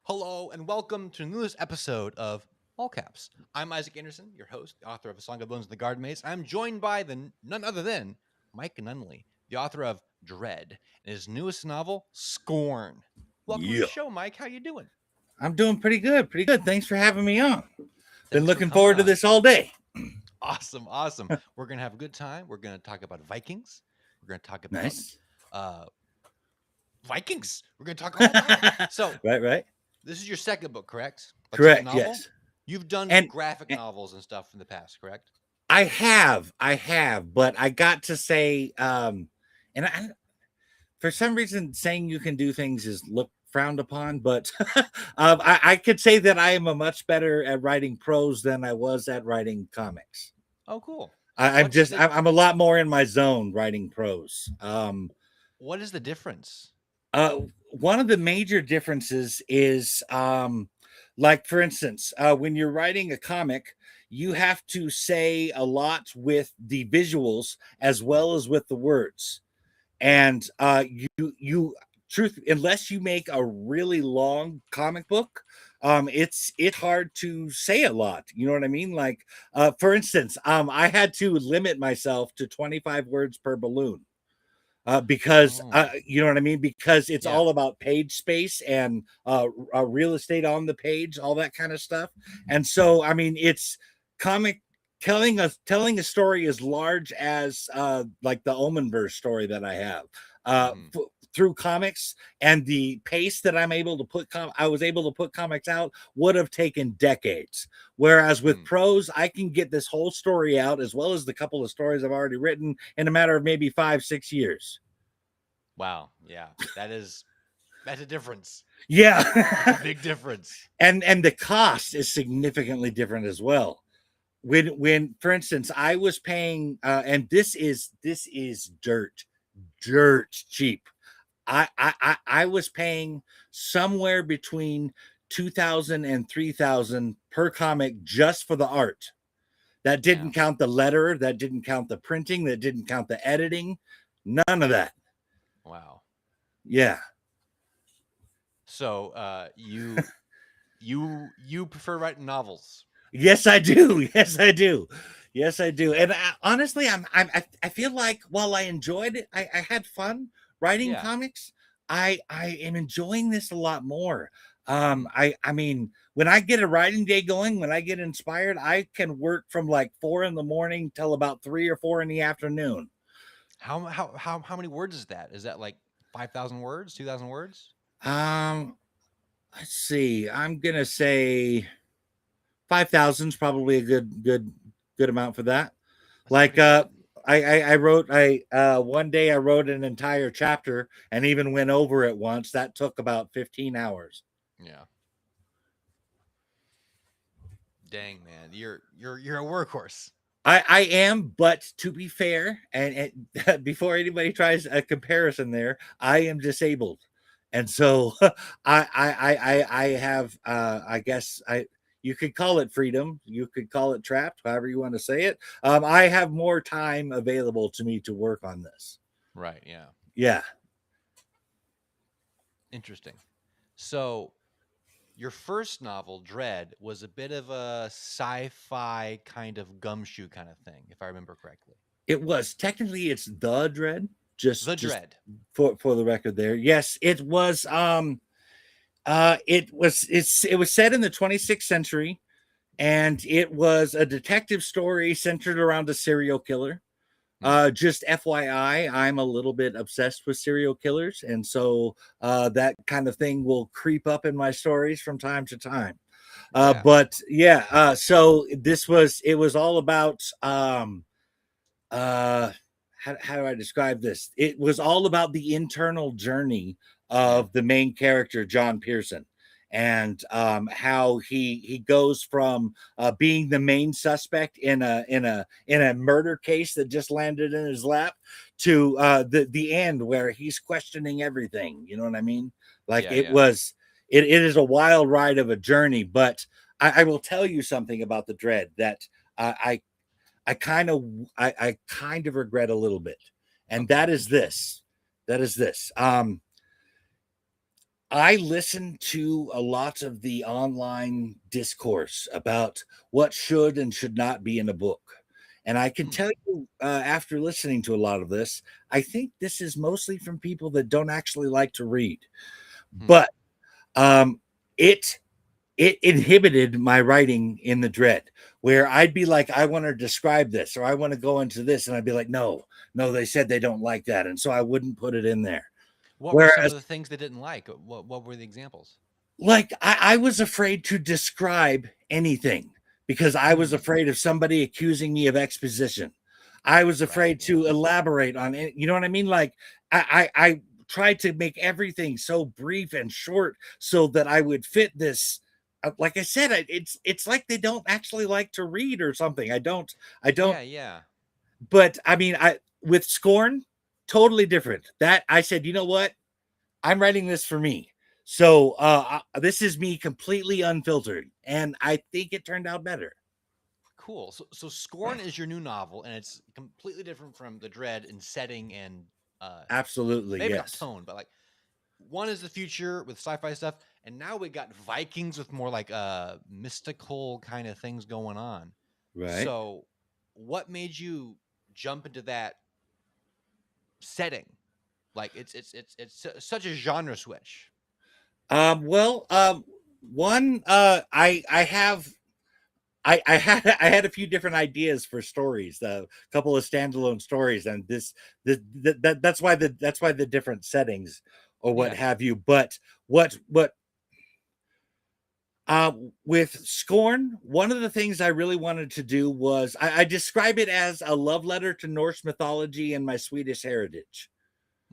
Hello and welcome to the newest episode of All Caps. I'm Isaac Anderson, your host, the author of A Song of Bones and the Garden Maze. I'm joined by none other than Mike Nunneley, the author of Dread and his newest novel, Scorn. Welcome to Yeah, the show, Mike. How you doing? I'm doing pretty good. Pretty good. Thanks for having me on. Been Thanks for looking coming forward to on. this all day. Awesome. We're gonna have a good time. We're gonna talk about Vikings. We're gonna talk about Nice. uh, Vikings. We're gonna talk all about it. So right. this is your second book, correct? Like second Correct. novel. Yes. You've done And, graphic and novels and stuff in the past, correct? I have, but I got to say, and for some reason, saying you can do things is looked frowned upon. But I could say that I am a much better at writing prose than I was at writing comics. Oh, cool. I, I'm What's just the I'm a lot more in my zone writing prose. what is the difference? Uh, One of the major differences is, like, for instance, when you're writing a comic, you have to say a lot with the visuals as well as with the words. And truth, unless you make a really long comic book, it's hard to say a lot. You know what I mean? Like, for instance, I had to limit myself to 25 words per balloon because Oh, you know what I mean? Because it's yeah. all about page space and real estate on the page, all that kind of stuff. And so, I mean, it's comic telling a story as large as like the Omenverse story that I have. Hmm. Through comics and the pace that I'm able to I was able to put comics out would have taken decades. Whereas with Mm. prose, I can get this whole story out as well as the couple of stories I've already written in a matter of maybe 5-6 years. Wow. Yeah. That's a difference. That's a Yeah. big difference. And the cost is significantly different as well. When for instance, I was paying and this is dirt cheap. I was paying somewhere between 2,000 and 3,000 per comic just for the art. That Yeah. didn't count the letter, that didn't count the printing, that didn't count the editing, none of that. Wow. Yeah. So, you prefer writing novels? Yes, I do. Yes, I do. Yes, I do. And honestly, I feel like while I enjoyed it, I had fun writing Yeah. comics. I am enjoying this a lot more. Hmm. I mean, when I get a writing day going, when I get inspired, I can work from like 4 in the morning till about 3 or 4 in the afternoon. How many words is that? Is that like 5,000 words? 2,000 words? Um, let's see. I'm gonna say 5,000 is probably a good amount for that. That's Like pretty good. I wrote I one day I wrote an entire chapter and even went over it once. That took about 15 hours. Yeah. Dang, man. You're a workhorse. I am, but to be fair, and before anybody tries a comparison there, I am disabled. And so I have I guess I you could call it freedom, you could call it trapped, however you want to say it. I have more time available to me to work on this. Right. Yeah. Yeah. Interesting. So, your first novel, Dread, was a bit of a sci-fi kind of gumshoe kind of thing, if I remember correctly. It was technically it's the Dread. The Just Dread. for the record, there. Yes, it was. It was set in the 26th century, and it was a detective story centered around a serial killer. Hmm. Just FYI, I'm a little bit obsessed with serial killers, and so that kind of thing will creep up in my stories from time to time. Yeah. But yeah, so it was all about uh how do I describe this? It was all about the internal journey Yeah. of the main character, John Pearson, and how he goes from being the main suspect in a murder case that just landed in his lap to the end where he's questioning everything. You know what I mean? Like Yeah. Yeah. it is a wild ride of a journey, but I will tell you something about the Dread that I I kind of I kind of regret a little bit. And Okay. that is this. That is this. I listen to a lot of the online discourse about what should and should not be in a book. And I can Hmm. tell you, after listening to a lot of this, I think this is mostly from people that don't actually like to read. Hmm. But um, it it inhibited my writing in the dread, where I'd be like, I want to describe this or I want to go into this, and I'd be like, no, they said they don't like that, and so I wouldn't put it in there. What were some Whereas of the things they didn't like? What were the examples? like I was afraid to describe anything because I was Hmm. afraid of somebody accusing me of exposition. I was Right. afraid Yeah. to elaborate on it. You know what I mean? Like I tried to make everything so brief and short so that I would fit this. Like I said, it's like they don't actually like to read or something. I don't. Yeah. Yeah. But I mean, I with Scorn, totally different. That I said, you know what? I'm writing this for me. So this is me completely unfiltered. And I think it turned out better. Cool. So Scorn is your new novel, and it's completely different from the Dread in setting and uh, Absolutely, maybe not yes. tone, but like one is the future with sci-fi stuff, and now we got Vikings with more like mystical kind of things going on. Right. So, what made you jump into that setting? Like it's such a genre switch. Well, one, I have I had a few different ideas for stories, a couple of standalone stories, and that's why the different settings or what Yeah. have you. But what Uh, with Scorn, one of the things I really wanted to do was I describe it as a love letter to Norse mythology and my Swedish heritage.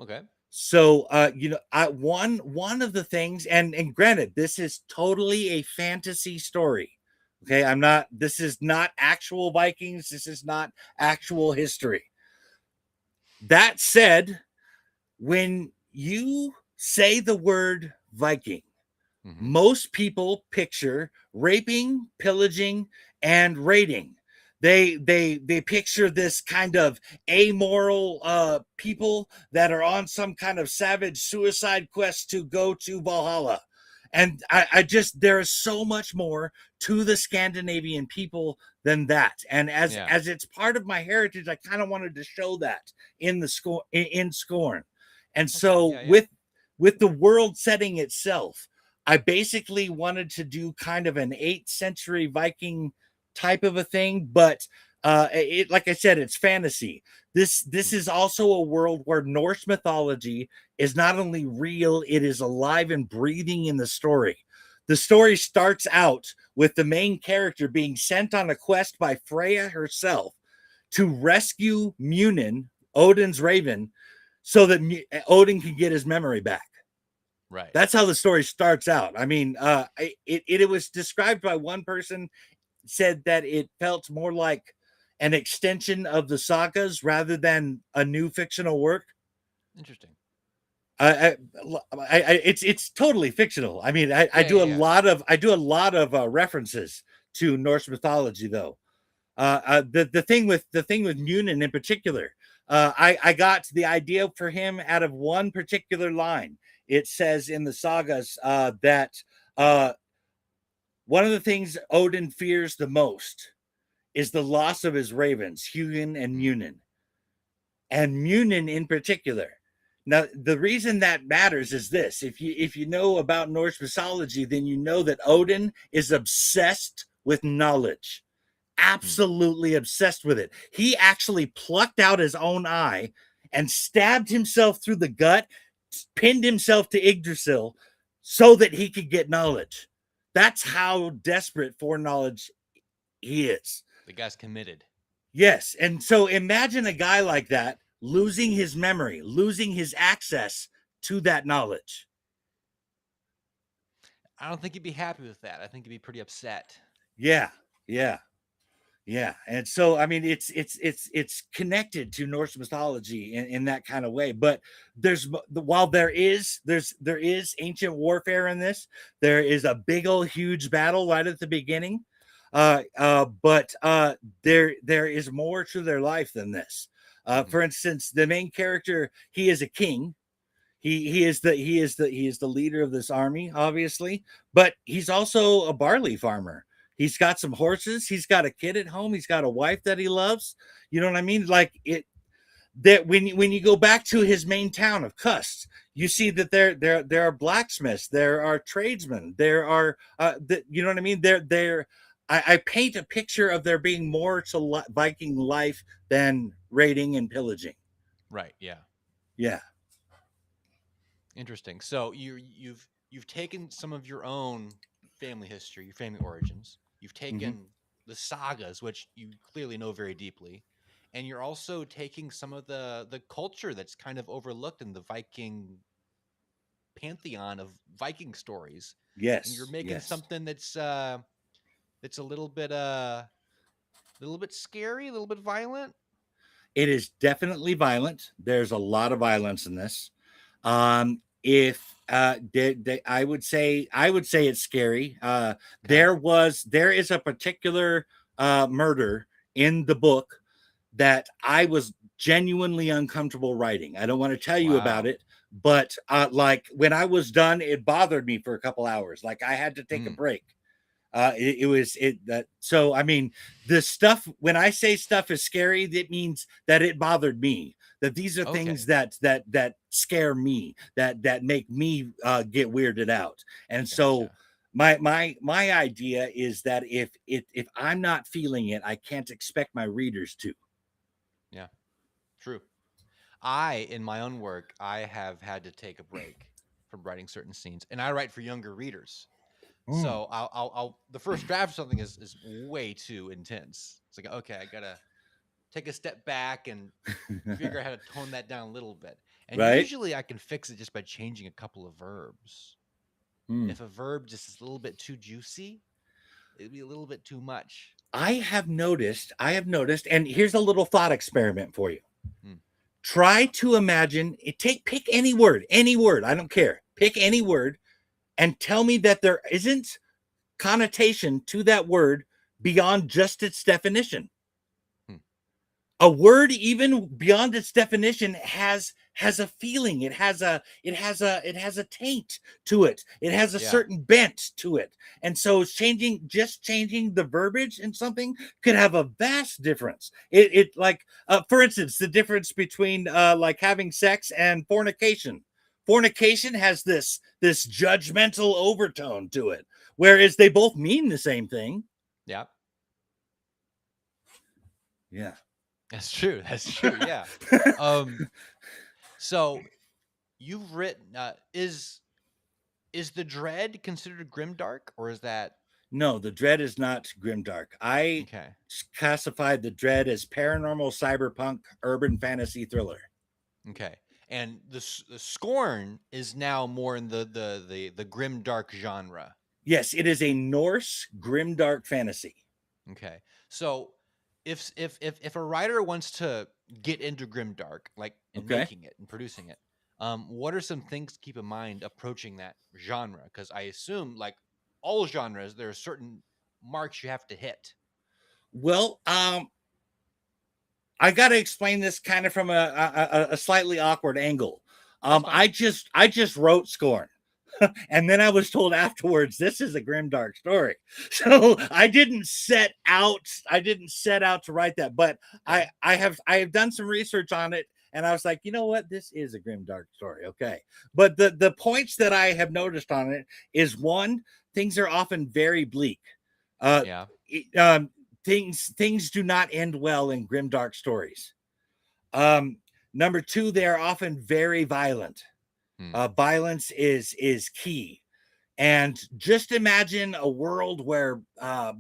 Okay. So, one of the things, and granted, this is totally a fantasy story. Okay, I'm not. This is not actual Vikings. This is not actual history. That said, when you say the word Viking, Mm-hmm. most people picture raping, pillaging, and raiding. They picture this kind of amoral people that are on some kind of savage suicide quest to go to Valhalla. And I just there is so much more to the Scandinavian people than that. And Yeah. as it's part of my heritage, I kind of wanted to show that in the score in Scorn. And Okay. so Yeah. Yeah. with the world setting itself, I basically wanted to do kind of an 8th century Viking type of a thing, but it like I said, it's fantasy. This Hmm. is also a world where Norse mythology is not only real, it is alive and breathing in the story. The story starts out with the main character being sent on a quest by Freya herself to rescue Munin, Odin's raven, so that Odin can get his memory back. Right. That's how the story starts out. I mean, it was described by one person said that it felt more like an extension of the sagas rather than a new fictional work. Interesting. I, it's totally fictional. I mean, I Yeah. do Yeah. a Yeah. lot of references to Norse mythology, though. The thing with Noonan in particular, I got the idea for him out of one particular line. It says in the sagas that uh, one of the things Odin fears the most is the loss of his ravens, Hugin and Hmm. Munin, and Munin in particular. Now, the reason that matters is this: if you know about Norse mythology, then you know that Odin is obsessed with knowledge, Hmm. absolutely obsessed with it. He actually plucked out his own eye and stabbed himself through the gut, pinned himself to Yggdrasil so that he could get knowledge. That's how desperate for knowledge he is. The guy's committed. Yes. And so imagine a guy like that losing his memory, losing his access to that knowledge. I don't think he'd be happy with that. I think he'd be pretty upset. Yeah. Yeah. Yeah, and so I mean, it's connected to Norse mythology in that kind of way. But while there is ancient warfare in this, there is a big old huge battle right at the beginning. But there is more to their life than this. Hmm. For instance, the main character, he is a king. He is the leader of this army, obviously, but he's also a barley farmer. He's got some horses. He's got a kid at home. He's got a wife that he loves. You know what I mean? Like it. That when you go back to his main town of Kust, you see that there are blacksmiths, there are tradesmen, there are you know what I mean. I paint a picture of there being more to Viking life than raiding and pillaging. Right. Yeah. Yeah. Interesting. So you've taken some of your own family history, your family origins. You've taken the sagas, which you clearly know very deeply, and you're also taking some of the culture that's kind of overlooked in the Viking pantheon of Viking stories, and you're Yes. making Yes. something that's a little bit scary, a little bit violent. It is definitely violent. There's a lot of violence in this. If I would say it's scary. Okay. There is a particular murder in the book that I was genuinely uncomfortable writing. I don't want to tell you about Wow. it, but like when I was done, it bothered me for a couple hours. Like I had to take a Mm. break. It was it that so I mean the stuff when I say stuff is scary, that means that it bothered me. That these are things Okay. that scare me, that make me get weirded out. And so Gotcha. my idea is that if I'm not feeling it, I can't expect my readers to. Yeah. True. In my own work, I have had to take a break from writing certain scenes, and I write for younger readers. Mm. So the first draft of something is way too intense. It's like, okay, I gotta take a step back and figure out how to tone that down a little bit. And Right? usually I can fix it just by changing a couple of verbs. Mm. If a verb just is a little bit too juicy, it'd be a little bit too much. I have noticed, and here's a little thought experiment for you. Hmm. Try to imagine pick any word, I don't care. Pick any word and tell me that there isn't connotation to that word beyond just its definition. Hmm. A word even beyond its definition has a feeling. It has a taint to it. It has a Yeah. certain bent to it. And so changing the verbiage in something could have a vast difference. It like for instance, the difference between like having sex and fornication. Fornication has this judgmental overtone to it, whereas they both mean the same thing. Yeah. Yeah. That's true. That's true. Yeah. Um. So you've written is the dread considered grimdark, or is that No, the dread is not grimdark. I okay? classified the dread as paranormal cyberpunk urban fantasy thriller. Okay. And the scorn is now more in the grim dark genre. Yes, it is a Norse grimdark fantasy. Okay. So if a writer wants to get into grim dark, like in Okay. making it and producing it, what are some things to keep in mind approaching that genre? Because I assume, like all genres, there are certain marks you have to hit. Well, I got to explain this kind of from a slightly awkward angle. That's fine. I just wrote Scorn. And then I was told afterwards, this is a grimdark story. So I didn't set out to write that, but Okay. I have done some research on it, and I was like, you know what, this is a grimdark story. Okay. But the points that I have noticed on it is, one, things are often very bleak. Yeah. Things do not end well in grimdark stories. Um, Number two, they are often very violent. Hmm. Violence is key. And just imagine a world where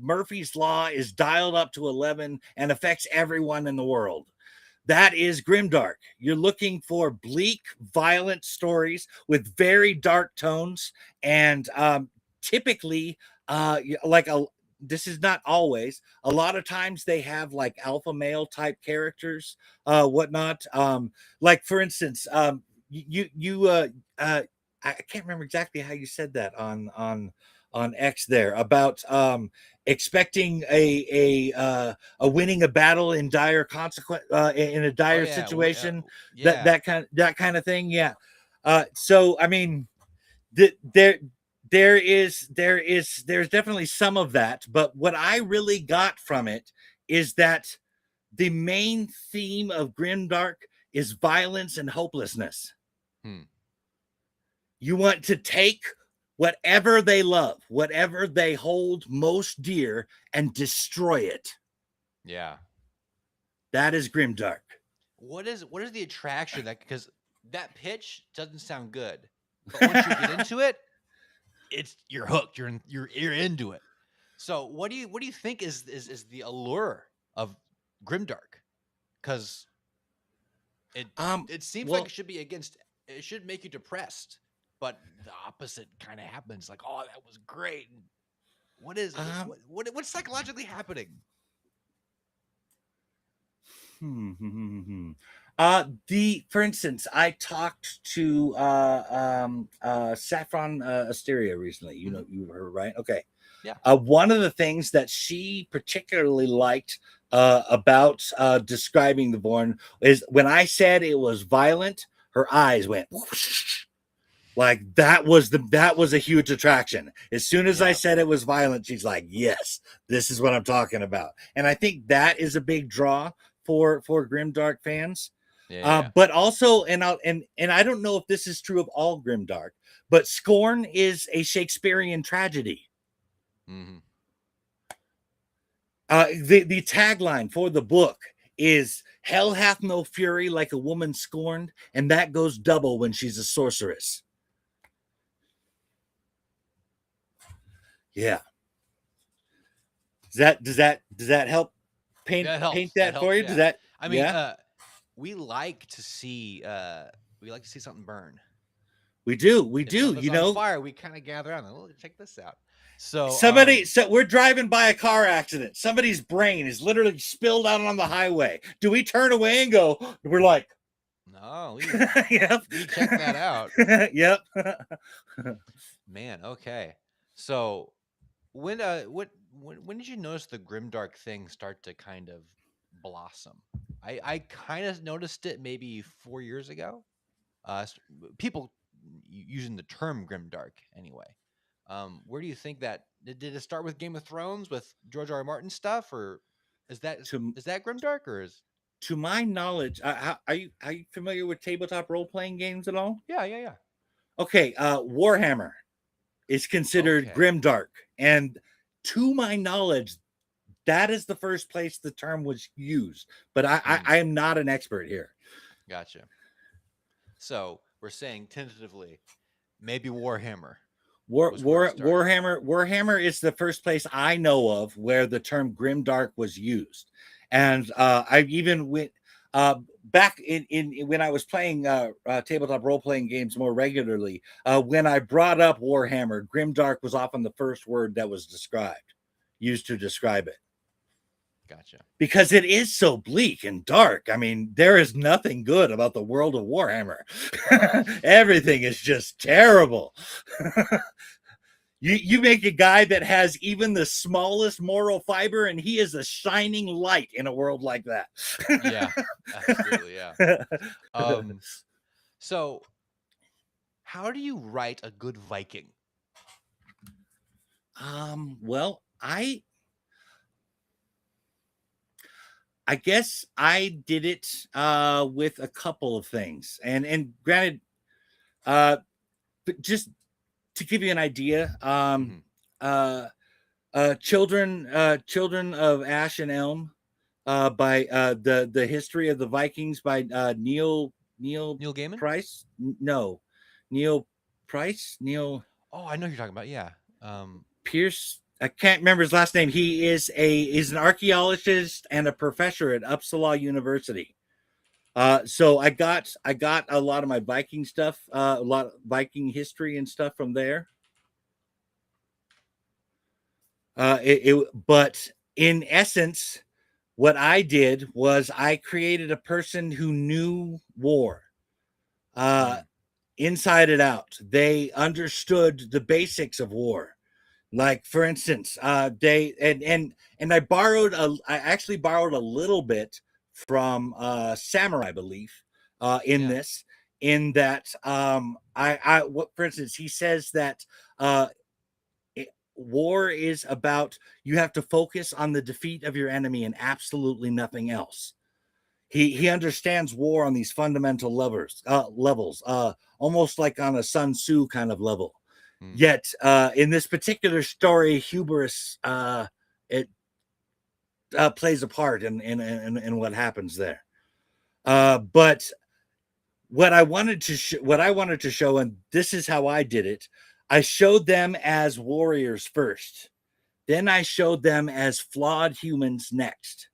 Murphy's Law is dialed up to 11 and affects everyone in the world. That is grimdark. You're looking for bleak, violent stories with very dark tones, and typically, like a. This is not always. A lot of times they have like alpha male type characters, whatnot. Like for instance, I can't remember exactly how you said that on X there about expecting a winning a battle in dire consequence in a Oh dire yeah. situation, Yeah. that kind of thing. Yeah. So I mean, there's definitely some of that, but what I really got from it is that the main theme of Grimdark is violence and hopelessness. Hmm. You want to take whatever they love, whatever they hold most dear, and destroy it. Yeah. That is Grimdark. What is the attraction that, because that pitch doesn't sound good, but once you get into it, you're hooked. You're into it. So what do you think is the allure of Grimdark? Because it it seems like Well, it should make you depressed, but the opposite kind of happens. Like, oh, that was great. What is what's psychologically happening? For instance, I talked to Saffron Asteria recently. You know, you heard, right? Okay. Yeah. One of the things that she particularly liked about describing the Vorn is when I said it was violent, her eyes went whoosh. Like that was a huge attraction. As soon as I Yeah. said it was violent, she's like, "Yes, this is what I'm talking about." And I think that is a big draw for Grimdark fans. Yeah. But also, and I don't know if this is true of all Grimdark, but Scorn is a Shakespearean tragedy. Mm-hmm. The tagline for the book is "Hell hath no fury like a woman scorned," and that goes double when she's a sorceress. Yeah. Does that help paint That helps. That that for helps. you? Yeah. Does that? I mean, Yeah, we like to see something burn. we do. We If do. something's You on know, fire, we kind of gather around and check this out. So so we're driving by a car accident. Somebody's brain is literally spilled out on the highway. Do we turn away and go? We're like, no, yep, we check that out. Yep. Man, okay. So when when did you notice the grimdark thing start to kind of blossom? I kind of noticed it maybe 4 years ago. People using the term grimdark anyway. Where do you think that did it start with Game of Thrones with George R. R. Martin stuff, or is that to is that grimdark, or is to my knowledge, are you familiar with tabletop role playing games at all? yeah. Okay, Warhammer is considered Okay. grimdark, and to my knowledge, that is the first place the term was used. But I am not an expert here. Gotcha. So we're saying tentatively, maybe Warhammer was where it started. Warhammer is the first place I know of where the term grimdark was used, and I even went back in when I was playing tabletop role playing games more regularly. When I brought up Warhammer, grimdark was often the first word that was used to describe it. Gotcha. Because it is so bleak and dark. I mean, there is nothing good about the world of Warhammer. Everything is just terrible. You make a guy that has even the smallest moral fiber, and he is a shining light in a world like that. Yeah, absolutely. Yeah. So how do you write a good Viking? Well, I guess I did it with a couple of things, and granted, but just to give you an idea, children of Ash and Elm, by the history of the Vikings by Neil Neil Gaiman? Price. No, Neil Price. Neil Oh, I know who you're talking about. Yeah. Pierce. I can't remember his last name. He's an archaeologist and a professor at Uppsala University. So I got a lot of my Viking stuff, a lot of Viking history and stuff from there. But in essence, what I did was I created a person who knew war, inside and out. They understood the basics of war. Like for instance, they and I actually borrowed a little bit from Samurai Belief in Yeah. this. in that for instance, he says that war is about, you have to focus on the defeat of your enemy and absolutely nothing else. He understands war on these fundamental levels, almost like on a Sun Tzu kind of level. Yet in this particular story, hubris it plays a part in what happens there. But what I wanted to show, and this is how I did it, I showed them as warriors first. Then I showed them as flawed humans next.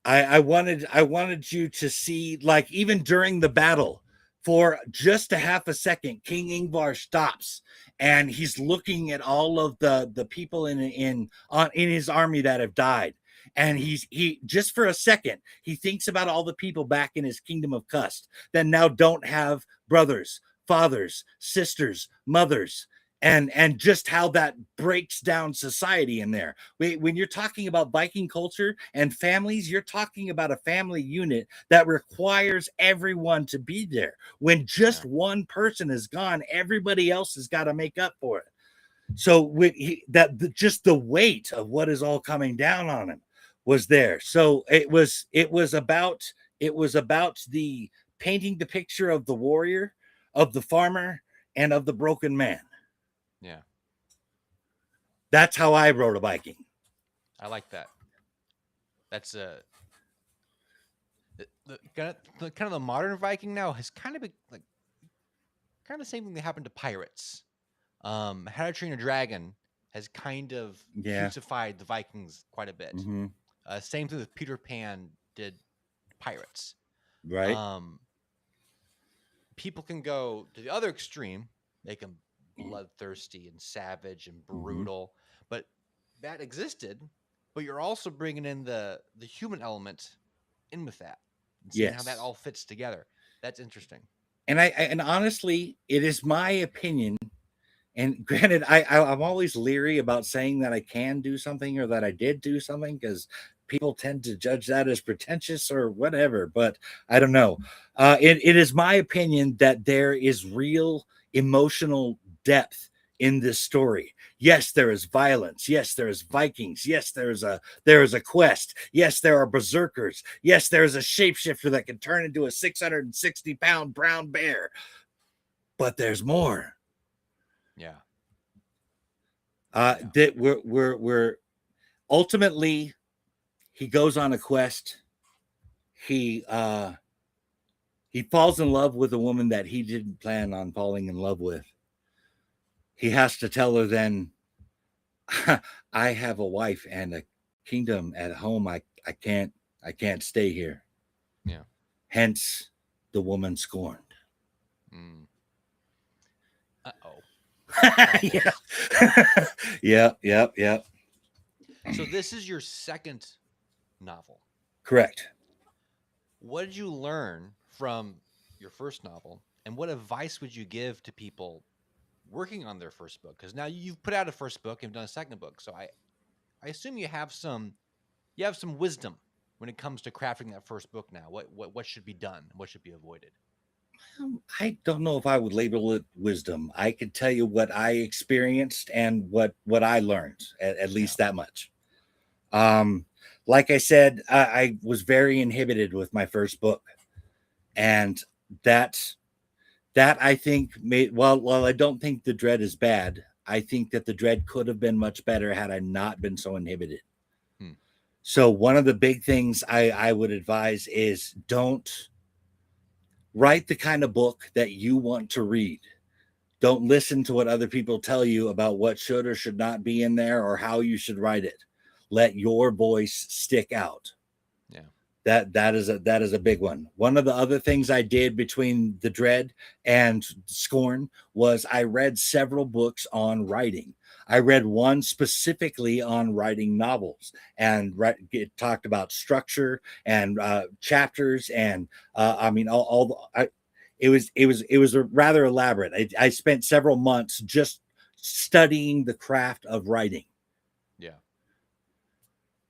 I wanted you to see, like, even during the battle, for just a half a second, King Ingvar stops and he's looking at all of the people in his army that have died. And he just for a second, he thinks about all the people back in his kingdom of Cust that now don't have brothers, fathers, sisters, mothers, and just how that breaks down society in there. When you're talking about Viking culture and families, you're talking about a family unit that requires everyone to be there. When just one person is gone, everybody else has got to make up for it. So just the weight of what is all coming down on him was there. So it was about the painting the picture of the warrior, of the farmer, and of the broken man. Yeah. That's how I wrote a Viking. I like that. That's the kind of the modern Viking now has kind of been like kind of the same thing that happened to pirates. How to Train Your Dragon has kind of crucified the Vikings quite a bit. Mm-hmm. Same thing with Peter Pan did pirates. Right. People can go to the other extreme, make them bloodthirsty and savage and brutal, but that existed. But you're also bringing in the human element in with that, and seeing how that all fits together. That's interesting. And honestly, it is my opinion. And granted, I'm always leery about saying that I can do something or that I did do something, because people tend to judge that as pretentious or whatever. But I don't know. It is my opinion that there is real emotional depth in this story. Yes, there is violence. Yes, there is Vikings. Yes, there is a quest. Yes, there are berserkers. Yes, there is a shapeshifter that can turn into a 660-pound brown bear. But there's more. Yeah. That we're ultimately, he goes on a quest. He falls in love with a woman that he didn't plan on falling in love with. He has to tell her then, I have a wife and a kingdom at home. I can't stay here. Yeah. Hence the woman scorned. Yeah. Yeah. So this is your second novel. Correct. What did you learn from your first novel, and what advice would you give to people working on their first book? Because now you've put out a first book and done a second book, so I assume you have some wisdom when it comes to crafting that first book. Now, what should be done, what should be avoided? I don't know if I would label it wisdom. I could tell you what I experienced and what I learned, at least that much. Like I said, I was very inhibited with my first book, and that I think made, while I don't think the dread is bad, I think that the dread could have been much better had I not been so inhibited. So one of the big things I would advise is don't write the kind of book that you want to read. Don't listen to what other people tell you about what should or should not be in there or how you should write it. Let your voice stick out. Yeah. That is a big one. One of the other things I did between the Dread and Scorn was I read several books on writing. I read one specifically on writing novels, and it talked about structure and chapters, and it was rather elaborate. I spent several months just studying the craft of writing. Yeah.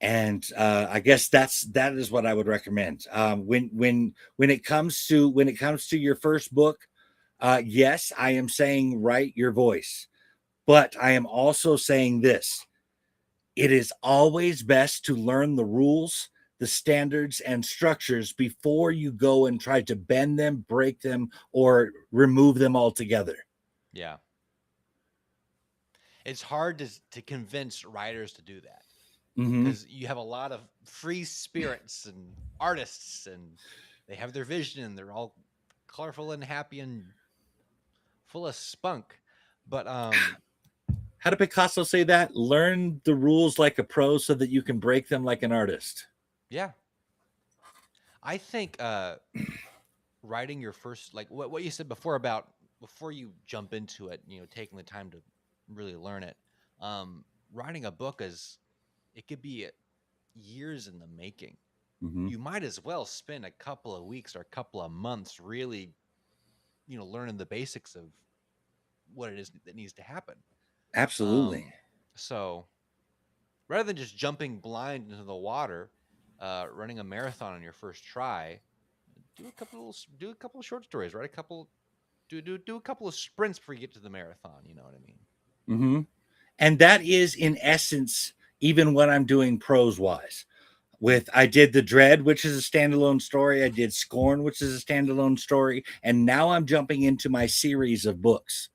And I guess that is what I would recommend. When it comes to your first book, yes, I am saying write your voice, but I am also saying this: it is always best to learn the rules, the standards, and structures before you go and try to bend them, break them, or remove them altogether. Yeah. It's hard to convince writers to do that Mm-hmm. because you have a lot of free spirits and artists, and they have their vision, and they're all colorful and happy and full of spunk. But How did Picasso say that? Learn the rules like a pro so that you can break them like an artist. yeah, I think writing your first, like what you said before about before you jump into it, taking the time to really learn it. Um, Writing a book is it could be years in the making. Mm-hmm. You might as well spend a couple of weeks or a couple of months really, learning the basics of what it is that needs to happen. Absolutely. Um, so rather than just jumping blind into the water, running a marathon on your first try, do a couple of short stories, write a couple, do a couple of sprints before you get to the marathon. You know what I mean? Mm-hmm. And that is, in essence, even what I'm doing prose wise. I did The Dread, which is a standalone story. I did Scorn, which is a standalone story, and now I'm jumping into my series of books.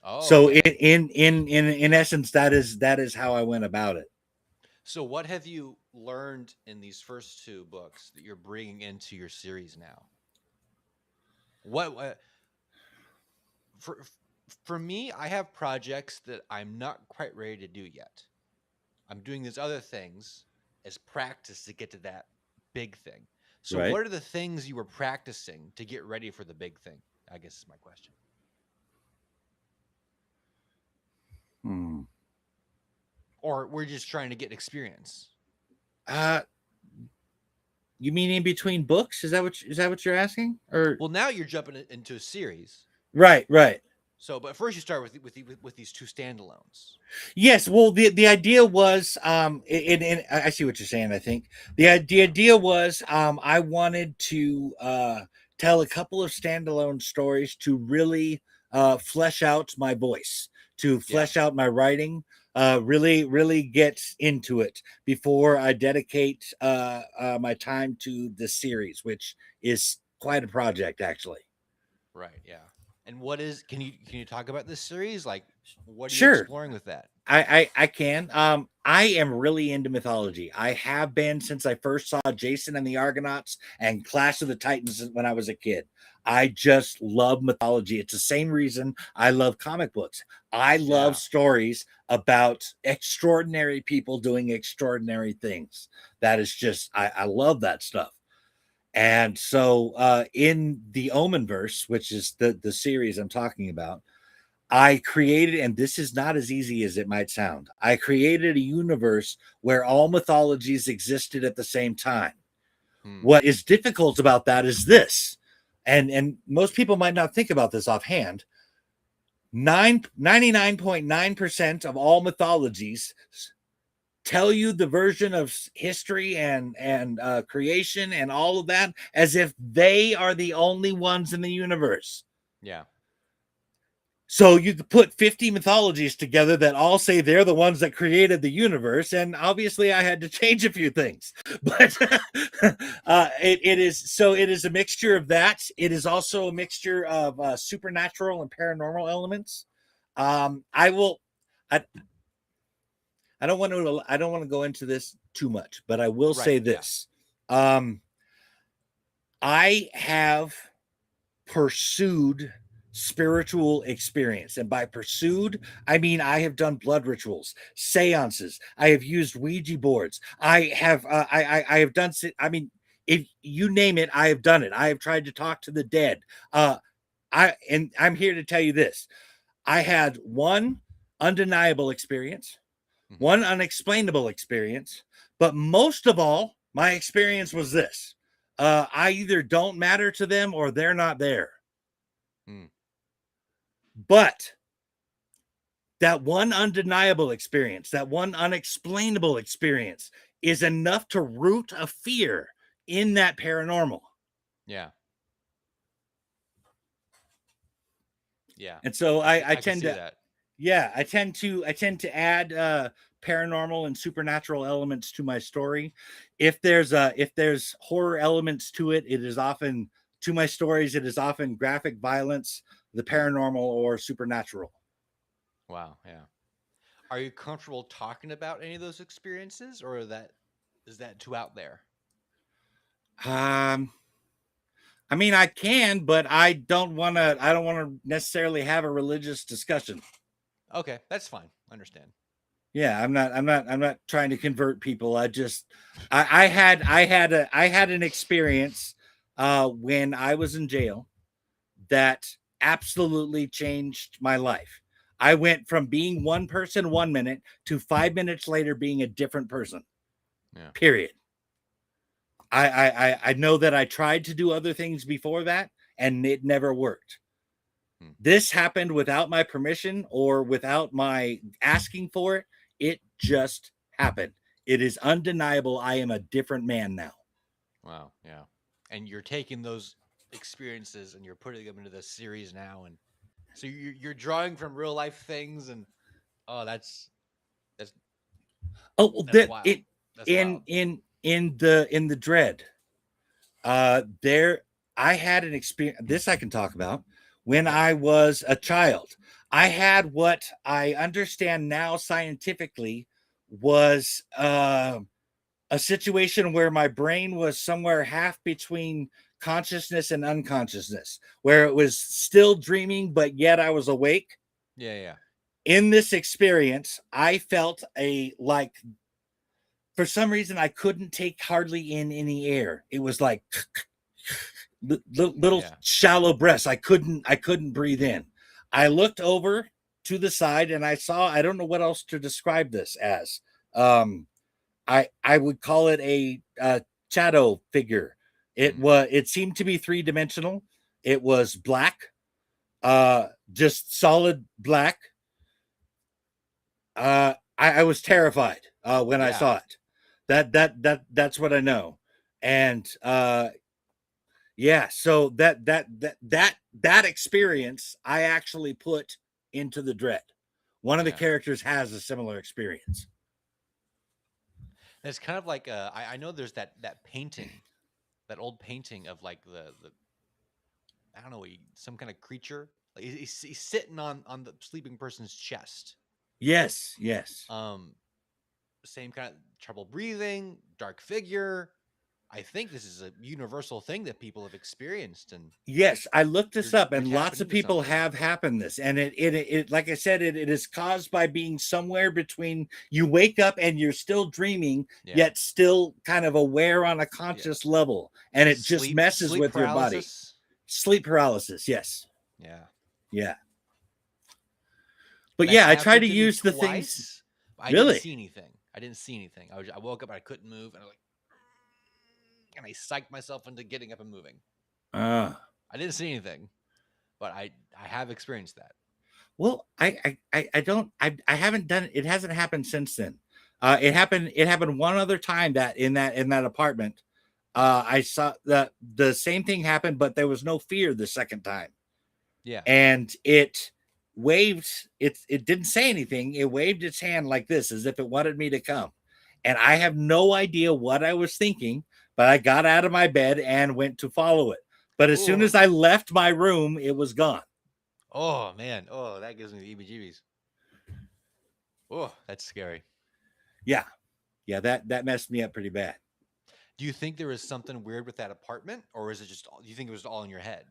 Oh, So okay. in essence, that is how I went about it. So, what have you learned in these first two books that you're bringing into your series now? What for for me? I have projects that I'm not quite ready to do yet. I'm doing these other things as practice to get to that big thing. So, Right. what are the things you were practicing to get ready for the big thing? I guess is my question. Hmm. Or we're just trying to get experience. Uh, you mean in between books? Is that what you're asking? Or Well, now you're jumping into a series. right, right. So, but first you start with these two standalones. Yes, well, the idea was, I see what you're saying. I think the idea was, I wanted to tell a couple of standalone stories to really flesh out my voice, to Yeah, flesh out my writing, really get into it before I dedicate my time to the series, which is quite a project, actually. right. Yeah. And what is can you talk about this series? Like, what are you Sure. exploring with that? I can. I am really into mythology. I have been since I first saw Jason and the Argonauts and Clash of the Titans when I was a kid. I just love mythology. It's the same reason I love comic books. I love Yeah. stories about extraordinary people doing extraordinary things. That is just I love that stuff. And so in the Omenverse, which is the series I'm talking about, I created, and this is not as easy as it might sound. I created a universe where all mythologies existed at the same time. Hmm. What is difficult about that is this, and most people might not think about this offhand. 99.9% of all mythologies tell you the version of history and creation and all of that as if they are the only ones in the universe. Yeah. So you could put 50 mythologies together that all say they're the ones that created the universe, and obviously I had to change a few things. But it is a mixture of that. It is also a mixture of supernatural and paranormal elements. I will. I, I don't want to go into this too much, but I will say Right. Yeah. this. Um, I have pursued spiritual experience, and by pursued I mean I have done blood rituals, seances, I have used Ouija boards, I have done, I mean, if you name it, I have done it. I have tried to talk to the dead. I'm here to tell you this: I had one undeniable experience, Hmm. one unexplainable experience, but most of all, my experience was this: I either don't matter to them or they're not there. Hmm. But that one undeniable experience, that one unexplainable experience is enough to root a fear in that paranormal. Yeah. Yeah. And so I can tend see to, that. yeah, I tend to add paranormal and supernatural elements to my story. If there's horror elements to it, it is often, to my stories, it is often graphic violence, the paranormal, or supernatural. Wow. Yeah. Are you comfortable talking about any of those experiences, or is that too out there? Um, I mean, I can, but I don't want to. I don't want to necessarily have a religious discussion. Okay, that's fine. I understand. Yeah, I'm not trying to convert people. I had an experience when I was in jail that absolutely changed my life. I went from being one person 1 minute to 5 minutes later being a different person. Yeah. Period. I know that I tried to do other things before that and it never worked. This happened without my permission or without my asking for it. It just happened. It is undeniable. I am a different man now. Wow. Yeah. And you're taking those experiences and you're putting them into this series now, and so you're drawing from real life things, and oh, that's Oh, that's that wild. it That's wild. in the dread. There, I had an experience. This I can talk about. When Okay. I was a child, I had what I understand now scientifically was a situation where my brain was somewhere half between consciousness and unconsciousness, where it was still dreaming, but yet I was awake. Yeah. Yeah. In this experience, I felt for some reason, I couldn't take hardly in any air. It was like little Yeah. shallow breaths. I couldn't breathe in. I looked over to the side and I saw, I don't know what else to describe this as. Um, I would call it a shadow figure. It seemed to be three-dimensional. It was black, just solid black. I was terrified when I Yeah. saw it. That's what I know. And yeah, so that experience I actually put into the dread. One of the Yeah. characters has a similar experience. It's kind of like I know there's that painting, that old painting of like the I don't know, some kind of creature. Like he's sitting on the sleeping person's chest. Yes, yes. Um, Same kind of trouble breathing, dark figure. I think this is a universal thing that people have experienced, and Yes, I looked this up, you're and tapping lots of into people something. have happened this, and it like I said, it is caused by being somewhere between you wake up and you're still dreaming, Yeah, yet still kind of aware on a yeah. conscious level, and it just messes Sleep with your body. paralysis. Sleep paralysis, yes, Yeah, yeah, but that's yeah, I try to happened to me use the things. twice. I didn't Really? see anything. I woke up and I couldn't move, and I was like, and I psyched myself into getting up and moving. Uh, I didn't see anything, but I have experienced that. well, I don't, I haven't done it. It hasn't happened since then. It happened one other time that in that apartment. I saw the same thing happen, but there was no fear the second time. Yeah. And it waved, it didn't say anything. It waved its hand like this, as if it wanted me to come. And I have no idea what I was thinking, but I got out of my bed and went to follow it. But as soon Oh. as I left my room, it was gone. Oh man. Oh, that gives me the EBGBs. Oh, that's scary. Yeah. Yeah, that messed me up pretty bad. Do you think there is something weird with that apartment, or is it just? Do you think it was all in your head?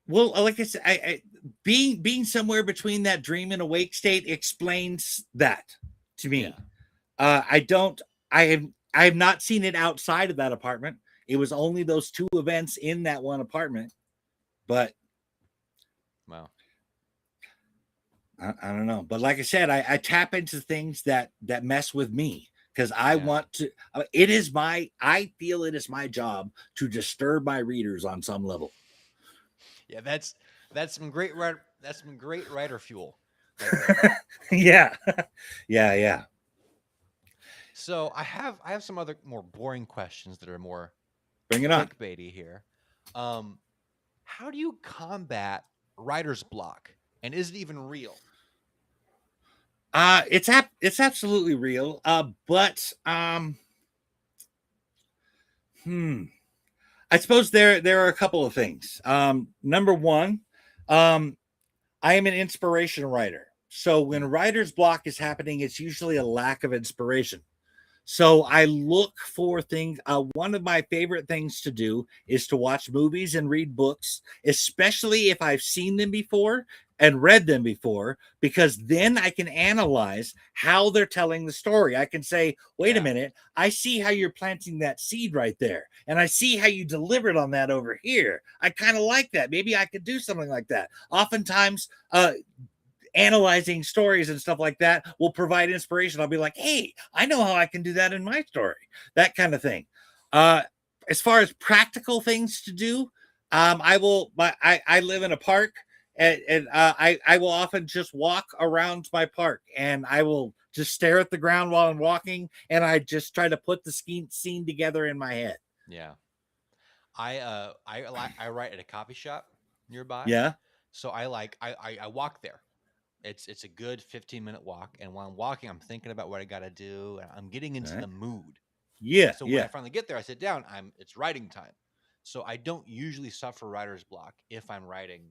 Well, like I said, being somewhere between that dream and awake state explains that to Yeah. me. I don't. I have not seen it outside of that apartment. It was only those two events in that one apartment. But Wow. I don't know. But like I said, I tap into things that mess with me because I Yeah. want to. It is my. I feel it is my job to disturb my readers on some level. Yeah. That's some great writer. That's some great writer fuel, right there. Yeah, yeah, yeah. So I have some other more boring questions that are more Bring it on. clickbaity here. Um, how do you combat writer's block, and is it even real? It's absolutely real. But hmm. I suppose there are a couple of things. Number one, um, I am an inspiration writer. So when Mm, writer's block is happening, it's usually a lack of inspiration. So I look for things. One of my favorite things to do is to watch movies and read books, especially if I've seen them before and read them before, because then I can analyze how they're telling the story. I can say, wait a yeah, minute, I see how you're planting that seed right there. And I see how you delivered on that over here. I kind of like that. Maybe I could do something like that. Oftentimes, analyzing stories and stuff like that will provide inspiration. I'll be like, hey, I know how I can do that in my story, that kind of thing. Uh, as far as practical things to do, I live in a park, and I will often just walk around my park, and I will just stare at the ground while I'm walking, and I just try to put the scene together in my head. yeah. I write at a coffee shop nearby, Yeah. so I walk there. It's a good 15-minute walk, and while I'm walking, I'm thinking about what I got to do, and I'm getting All into right. the mood. Yeah. So when I Yeah. finally get there, I sit down. It's writing time. So I don't usually suffer writer's block if I'm writing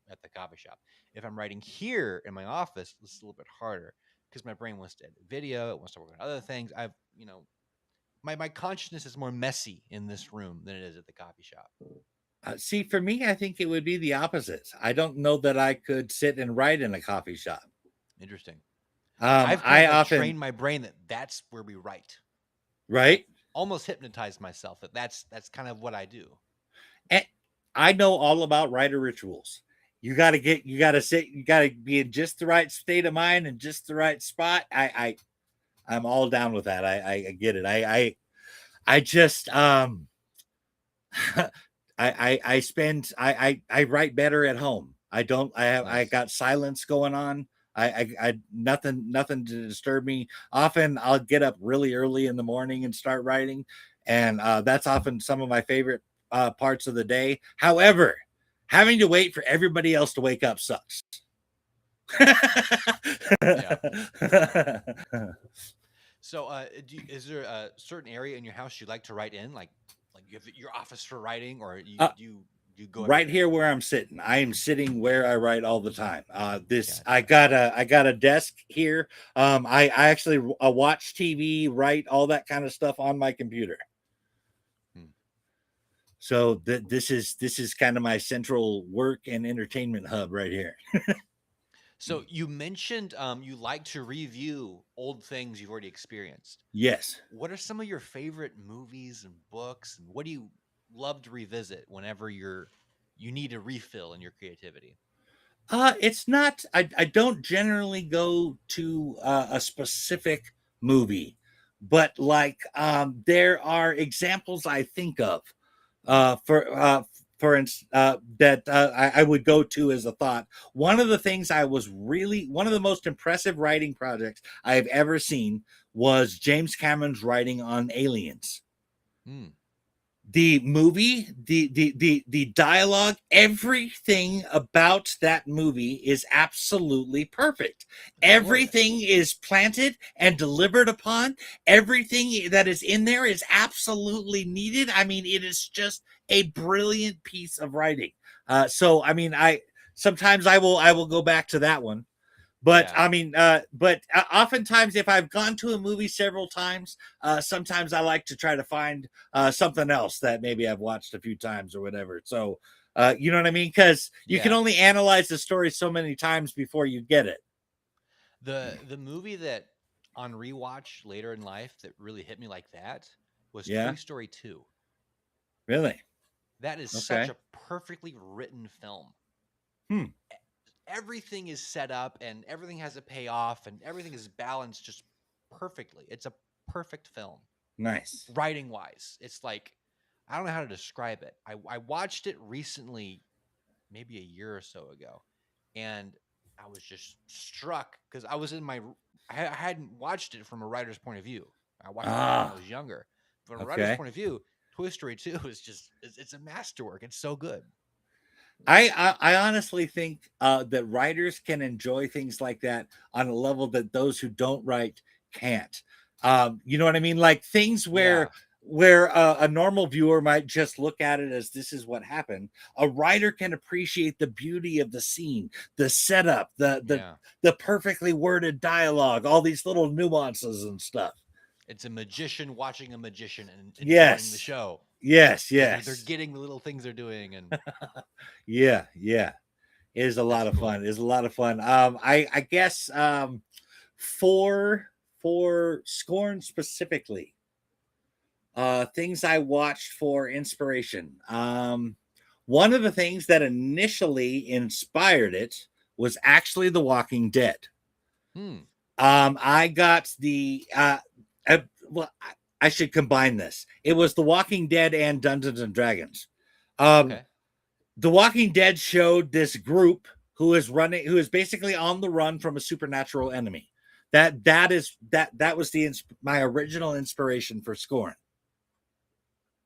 at the coffee shop. If I'm writing here in my office, it's a little bit harder because my brain wants to edit video, it wants to work on other things. My consciousness is more messy in this room than it is at the coffee shop. See, for me, I think it would be the opposite. I don't know that I could sit and write in a coffee shop. Interesting. I've kind of I like often, trained my brain that that's where we write. I've right? almost hypnotized myself that that's kind of what I do. And I know all about writer rituals. You got to sit, you got to be in just the right state of mind and just the right spot. I'm all down with that. I get it. I just, I spend, I write better at home. I don't, I Nice. got silence going on. Nothing to disturb me. Often I'll get up really early in the morning and start writing, and that's often some of my favorite parts of the day. However, having to wait for everybody else to wake up sucks. Yeah. So, is there a certain area in your house you like to write in, like you have your office for writing, or uh, you go right everywhere? here where I'm sitting. I am sitting where I write all the time. This Gotcha. I got a desk here. I actually watch TV, write all that kind of stuff on my computer. Hmm. So this is kind of my central work and entertainment hub right here. So you mentioned you like to review old things you've already experienced. Yes. What are some of your favorite movies and books, and what do you love to revisit whenever you need a refill in your creativity? It's not. I don't generally go to a specific movie, but like there are examples I think of Hmm. uh, for uh, for instance that I would go to as a thought. One of the things I was really one of the most impressive writing projects I have ever seen was James Cameron's writing on Aliens. Hmm. The movie, the dialogue, everything about that movie is absolutely perfect. It's glorious. Everything is planted and delivered upon. Everything that is in there is absolutely needed. I mean, it is just a brilliant piece of writing. So I mean, I sometimes I will go back to that one, but Yeah. I mean, oftentimes if I've gone to a movie several times, sometimes I like to try to find something else that maybe I've watched a few times or whatever. So, you know what I mean? Because you can Yeah. only analyze the story so many times before you get it. The movie that on rewatch later in life that really hit me like that was Toy Yeah, Story 2. really. That is such Okay. a perfectly written film. Hmm. Everything is set up and everything has a payoff and everything is balanced just perfectly. It's a perfect film. Nice. Writing wise, it's like I don't know how to describe it. I watched it recently, maybe a year or so ago, and I was just struck because I was in my I hadn't watched it from a writer's point of view. I watched it when I Ah, was younger. From a writer's okay. point of view, Toy Story 2 is just it's a masterwork. It's so good. I honestly think that writers can enjoy things like that on a level that those who don't write can't. You know what I mean? Like things Yeah. where a normal viewer might just look at it as this is what happened. A writer can appreciate the beauty of the scene, the setup, Yeah. the perfectly worded dialogue, all these little nuances and stuff. It's a magician watching a magician and enjoying the Yes, show yes, because they're yes. getting the little things they're doing, and Yeah, yeah. It is a that's lot of cool. fun. It is a lot of fun. I guess for Scorn specifically, things I watched for inspiration. One of the things that initially inspired it was actually The Walking Dead. Hmm. I got the well, I should combine this. It was The Walking Dead and Dungeons and Dragons. Um, Okay. The Walking Dead showed this group who is basically on the run from a supernatural enemy. That was my original inspiration for Scorn.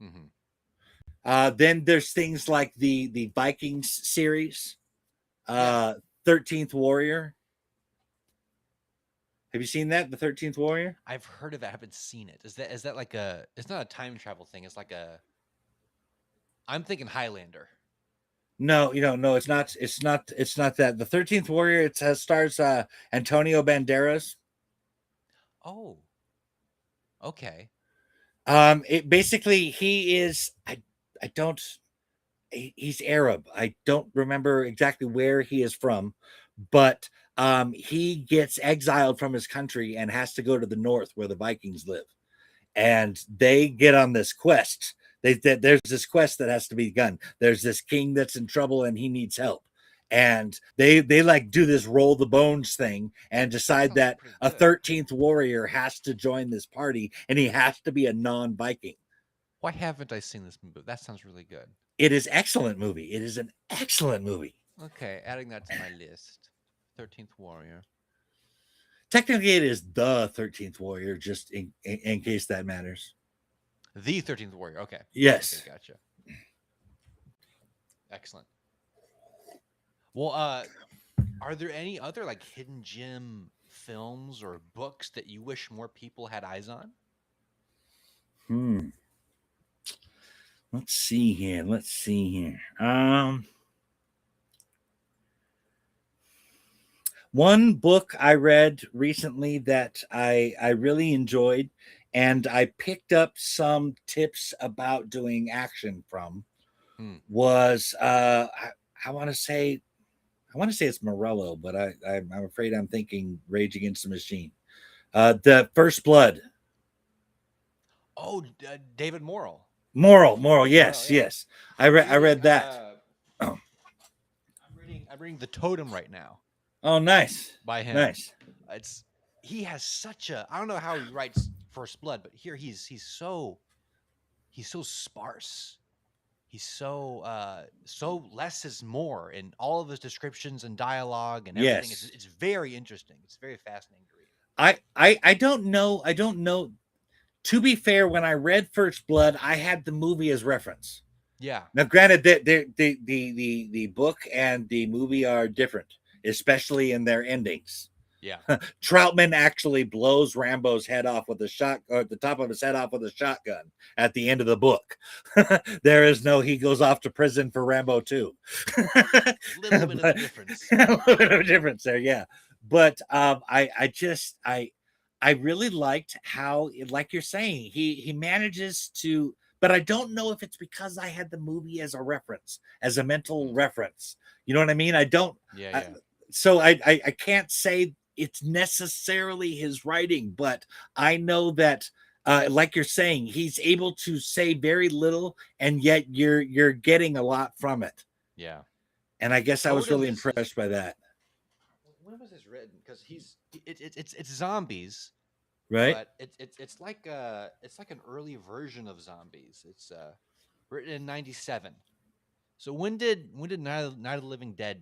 Hmm. Then there's things like the Vikings series, Yeah. 13th Warrior. Have you seen that? The 13th Warrior? I've heard of it. I haven't seen it. Is that like a? It's not a time travel thing. It's like a. I'm thinking Highlander. No, no, it's not. It's not. It's not that. The 13th Warrior. Stars Antonio Banderas. Oh. Okay. It basically he is. I don't. He's Arab. I don't remember exactly where he is from, but he gets exiled from his country and has to go to the north where the Vikings live. And they get on this quest. There's this quest that has to be done. There's this king that's in trouble and he needs help. And they like do this roll the bones thing and That decide sounds that pretty a good. 13th warrior has to join this party and he has to be a non-Viking. Why haven't I seen this movie? That sounds really good. It is excellent movie. It is an excellent movie. Okay, adding that to my list. 13th Warrior. Technically, it is the 13th Warrior, just in case that matters. The 13th Warrior. Okay. Okay, Yes. gotcha. Excellent. Well, are there any other like hidden gem films or books that you wish more people had eyes on? Hmm. Let's see here. Let's see here. One book I read recently that I really enjoyed, and I picked up some tips about doing action from Hmm. was I want to say it's Morello, but I'm afraid I'm thinking Rage Against the Machine. The First Blood. Oh, David Morrell. Moral. Morrell, Yes, yeah. yes. I'm I reading. read that. Oh, I'm reading The Totem right now oh, nice, by him. nice. It's he has such a. I don't know how he writes First Blood, but here he's so sparse. He's so less is more in all of his descriptions and dialogue and everything. It's Yes. it's very interesting. It's very fascinating to read. I don't know. I don't know. To be fair, when I read First Blood, I had the movie as reference. Yeah, Now, granted, the book and the movie are different, especially in their endings. yeah. Troutman actually blows Rambo's head off with a shot, or the top of his head off with a shotgun at the end of the book. There is no he goes off to prison for Rambo 2. Little bit of a difference. A little bit of a difference there, yeah. But I really liked how, like you're saying, he manages to, but I don't know if it's because I had the movie as a reference, as a mental Mm. reference. You know what I mean? I don't. Yeah, I, yeah. so I can't say it's necessarily his writing, but I know that like you're saying, he's able to say very little, and yet you're getting a lot from it. Yeah. And I guess I was Totem really is impressed by that. when was this written? Because it's zombies, Right? but it's like an early version of zombies. It's written in '97. So when did Night of the Living Dead,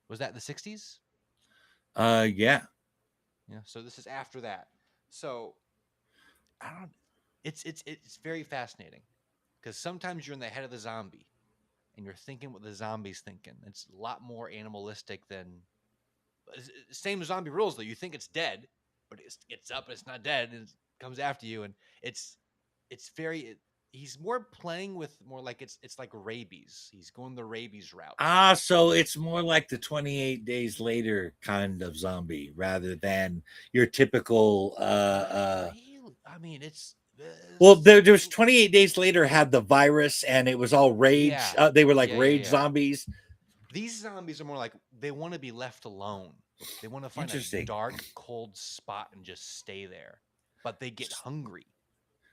was that the '60s? Yeah. Yeah. So this is after that. So I don't. It's very fascinating because sometimes you're in the head of the zombie and you're thinking what the zombie's thinking. It's a lot more animalistic than same zombie rules though. You think it's dead, but it's up and it's not dead and it comes after you, and it's it's very. He's more playing with more like it's like rabies. He's going the rabies route. So it's more like the 28 days later kind of zombie rather than your typical Not really. I mean, well, it's there was 28 days later had the virus and it was all rage. yeah, They were like yeah. rage zombies. These zombies are more like they want to be left alone. They want to find a Interesting. dark, cold spot and just stay there. But they get hungry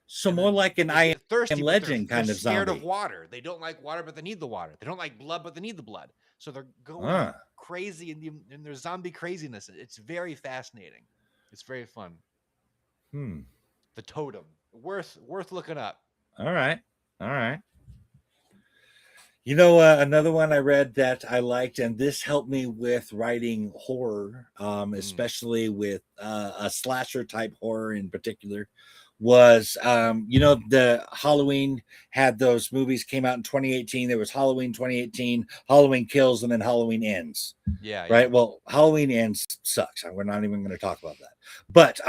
So and more then like an they I get Am thirsty, but Legend they're kind of scared of zombie. water. They don't like water, but they need the water. They don't like blood, but they need the blood. So they're going Ah, crazy in their zombie craziness. It's very fascinating. It's very fun. hmm. The totem, worth looking up. All right. All right. Another one I read that I liked, and this helped me with writing horror, Mm, especially with a slasher type horror in particular, was the Halloween had those movies came out in 2018. There was Halloween 2018, Halloween Kills, and then Halloween Ends. yeah, yeah. Right. Well, Halloween Ends sucks. We're not even going to talk about that. But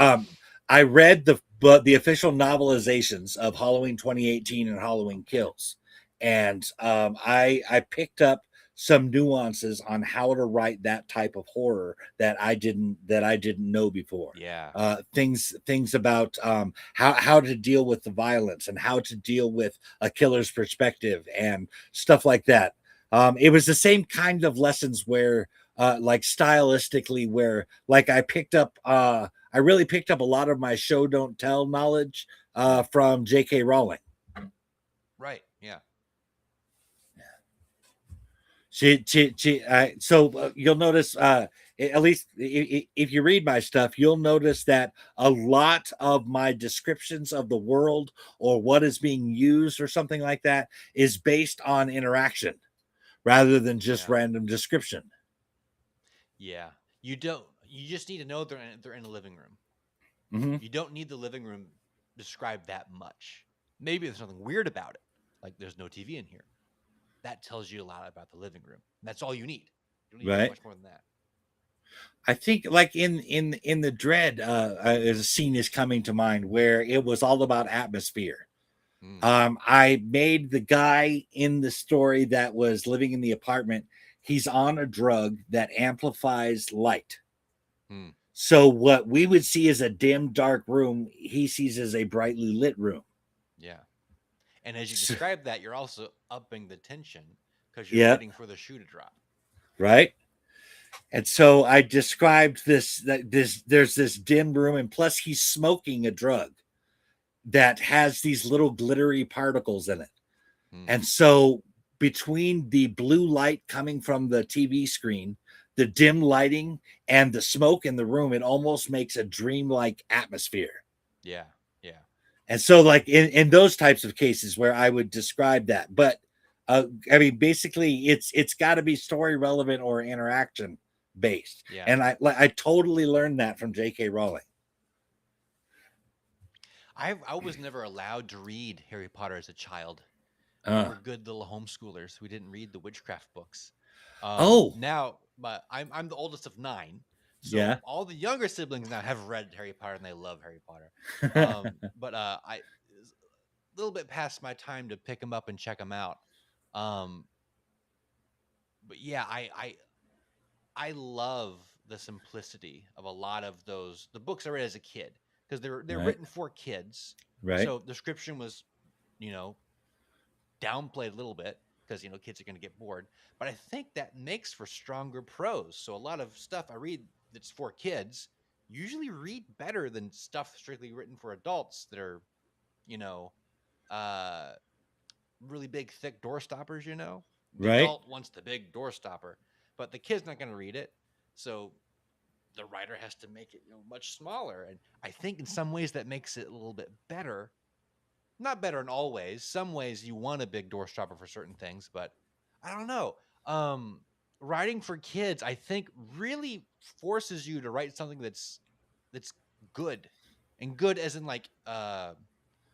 I read the official novelizations of Halloween 2018 and Halloween Kills, and I picked up some nuances on how to write that type of horror that I didn't know before. Yeah. Things about how to deal with the violence and how to deal with a killer's perspective and stuff like that. It was the same kind of lessons where like stylistically where like I really picked up a lot of my show don't tell knowledge from J.K. Rowling. Right. Yeah. You'll notice, at least if you read my stuff, you'll notice that a lot of my descriptions of the world or what is being used or something like that is based on interaction rather than just Yeah. random description. Yeah. You don't. You just need to know they're in a living room. Hmm. You don't need the living room described that much. Maybe there's something weird about it, like there's no TV in here. That tells you a lot about the living room. That's all you need. You don't need Right. much more than that. I think like in the Dread, a scene is coming to mind where it was all about atmosphere. Mm, I made the guy in the story that was living in the apartment. He's on a drug that amplifies light. mm, So what we would see as a dim, dark room, he sees as a brightly lit room. yeah. And as you So, describe that, you're also upping the tension because you're yeah, waiting for the shoe to drop. right. And so I described this there's this dim room, and plus he's smoking a drug that has these little glittery particles in it. Mm, And so between the blue light coming from the TV screen, the dim lighting, and the smoke in the room, it almost makes a dreamlike atmosphere. yeah. Yeah. And so, like in those types of cases where I would describe that, but I mean, basically, it's got to be story relevant or interaction based, Yeah. and I totally learned that from J.K. Rowling. I was never allowed to read Harry Potter as a child. We Uh, were good little homeschoolers. We didn't read the witchcraft books. oh, Now, but I'm the oldest of nine, so yeah, all the younger siblings now have read Harry Potter and they love Harry Potter. But I it's a little bit past my time to pick them up and check them out. Um, but yeah, I love the simplicity of a lot of the books I read as a kid because they're right, written for kids. right, So description was, you know, downplayed a little bit because kids are going to get bored. But I think that makes for stronger prose. So a lot of stuff I read that's for kids usually read better than stuff strictly written for adults that are, you know, uh, really big, thick door stoppers. The right, adult wants the big door stopper, but the kid's not going to read it. So the writer has to make it much smaller. And I think in some ways that makes it a little bit better. Not better in all ways. Some ways you want a big door stopper for certain things, but I don't know. Um, Writing for kids, I think, really forces you to write something that's good. and good as in like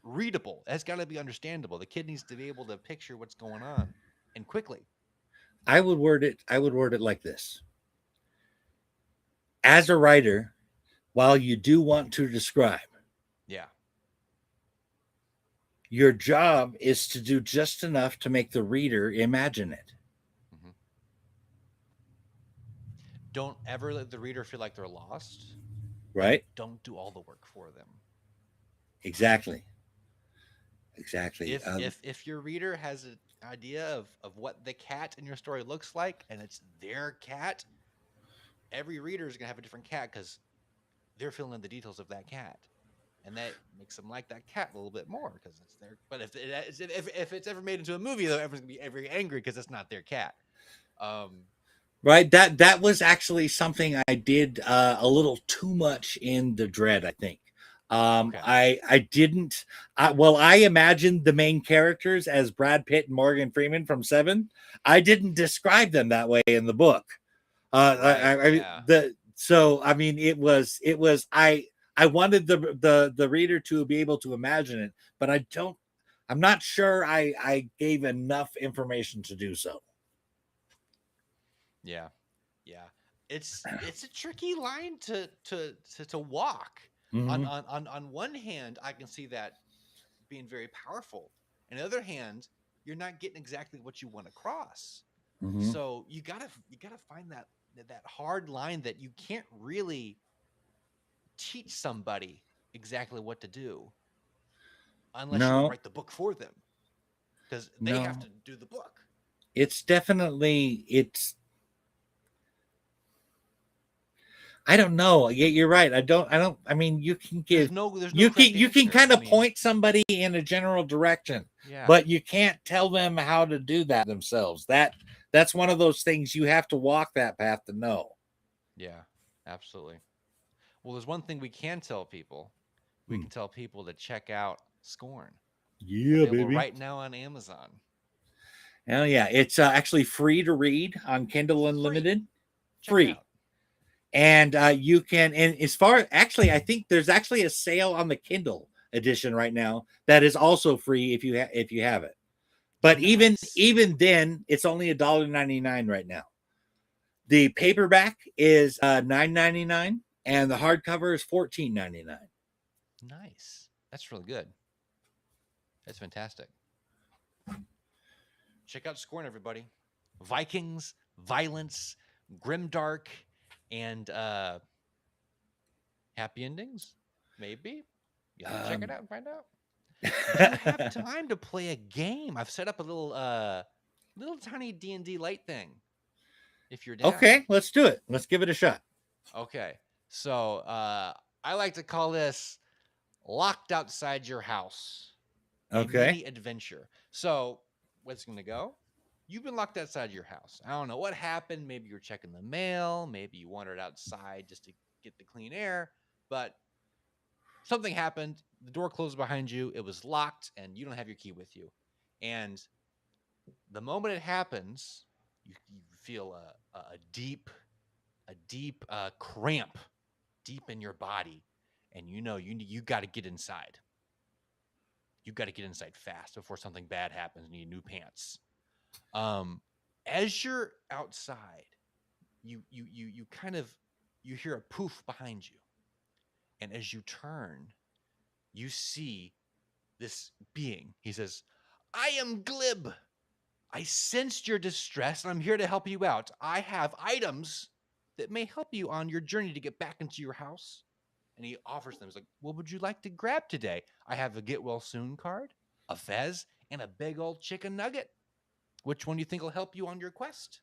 readable. It's got to be understandable. The kid needs to be able to picture what's going on and quickly. I would word it like this. As a writer, while you do want to describe, Yeah. your job is to do just enough to make the reader imagine it. Mm-hmm. Don't ever let the reader feel like they're lost, but Right? don't do all the work for them. Exactly. Exactly. If your reader has an idea of what the cat in your story looks like and it's their cat, every reader is gonna have a different cat because they're filling in the details of that cat, and that makes them like that cat a little bit more because it's their. But if it's ever made into a movie, though, everyone's gonna be very angry because it's not their cat. Um, right. That was actually something I did a little too much in the Dread, I think. okay, I didn't. I imagined the main characters as Brad Pitt and Morgan Freeman from Seven. I didn't describe them that way in the book. right, yeah, So I mean, it was I wanted the reader to be able to imagine it, but I'm not sure I gave enough information to do so. yeah, yeah. It's a tricky line to walk. Mm-hmm. On one hand, I can see that being very powerful. On the other hand, you're not getting exactly what you want across. Mm-hmm. So you gotta find that hard line that you can't really teach somebody exactly what to do unless you No, write the book for them because they have no, to do the book. it's definitely it's. I don't know. Yeah, you're right. I don't. I mean, you can give. There's no correct You can answer. kind I of mean, point somebody in a general direction, yeah, but you can't tell them how to do that themselves. That's one of those things you have to walk that path to know. yeah, absolutely. Well, there's one thing we can tell people. We Hmm. can tell people to check out Scorn, Yeah, available baby. right now on Amazon. Oh yeah, it's actually free to read on Kindle Free. Unlimited. Check it Free. out. And you can, and as far actually, I think there's actually a sale on the Kindle edition right now that is also free if you have it. But Nice. even then, it's only $1.99 right now. The paperback is $9.99, and the hardcover is $14.99. Nice. That's really good. That's fantastic. Check out Scorn, everybody. Vikings, violence, grimdark, and happy endings. Maybe you have to check it Um, out and find out. Do you have time to play a game? I've set up a little tiny D&D light thing. If you're down, okay, let's do it. Let's give it a shot. okay. So I like to call this locked outside your house, a Okay. mini adventure. So what's going to go? You've been locked outside your house. I don't know what happened. Maybe you're checking the mail. Maybe you wandered outside just to get the clean air. But something happened. The door closed behind you. It was locked, and you don't have your key with you. And the moment it happens, you feel a deep cramp deep in your body, and you got to get inside. You got to get inside fast before something bad happens. And you need new pants. Um, as you're outside, you kind of you hear a poof behind you, and as you turn, you see this being. He says, "I am Glib. I sensed your distress, and I'm here to help you out. I have items that may help you on your journey to get back into your house." And he offers them. He's like, "What would you like to grab today? I have a get well soon card, a fez, and a big old chicken nugget. Which one do you think will help you on your quest?"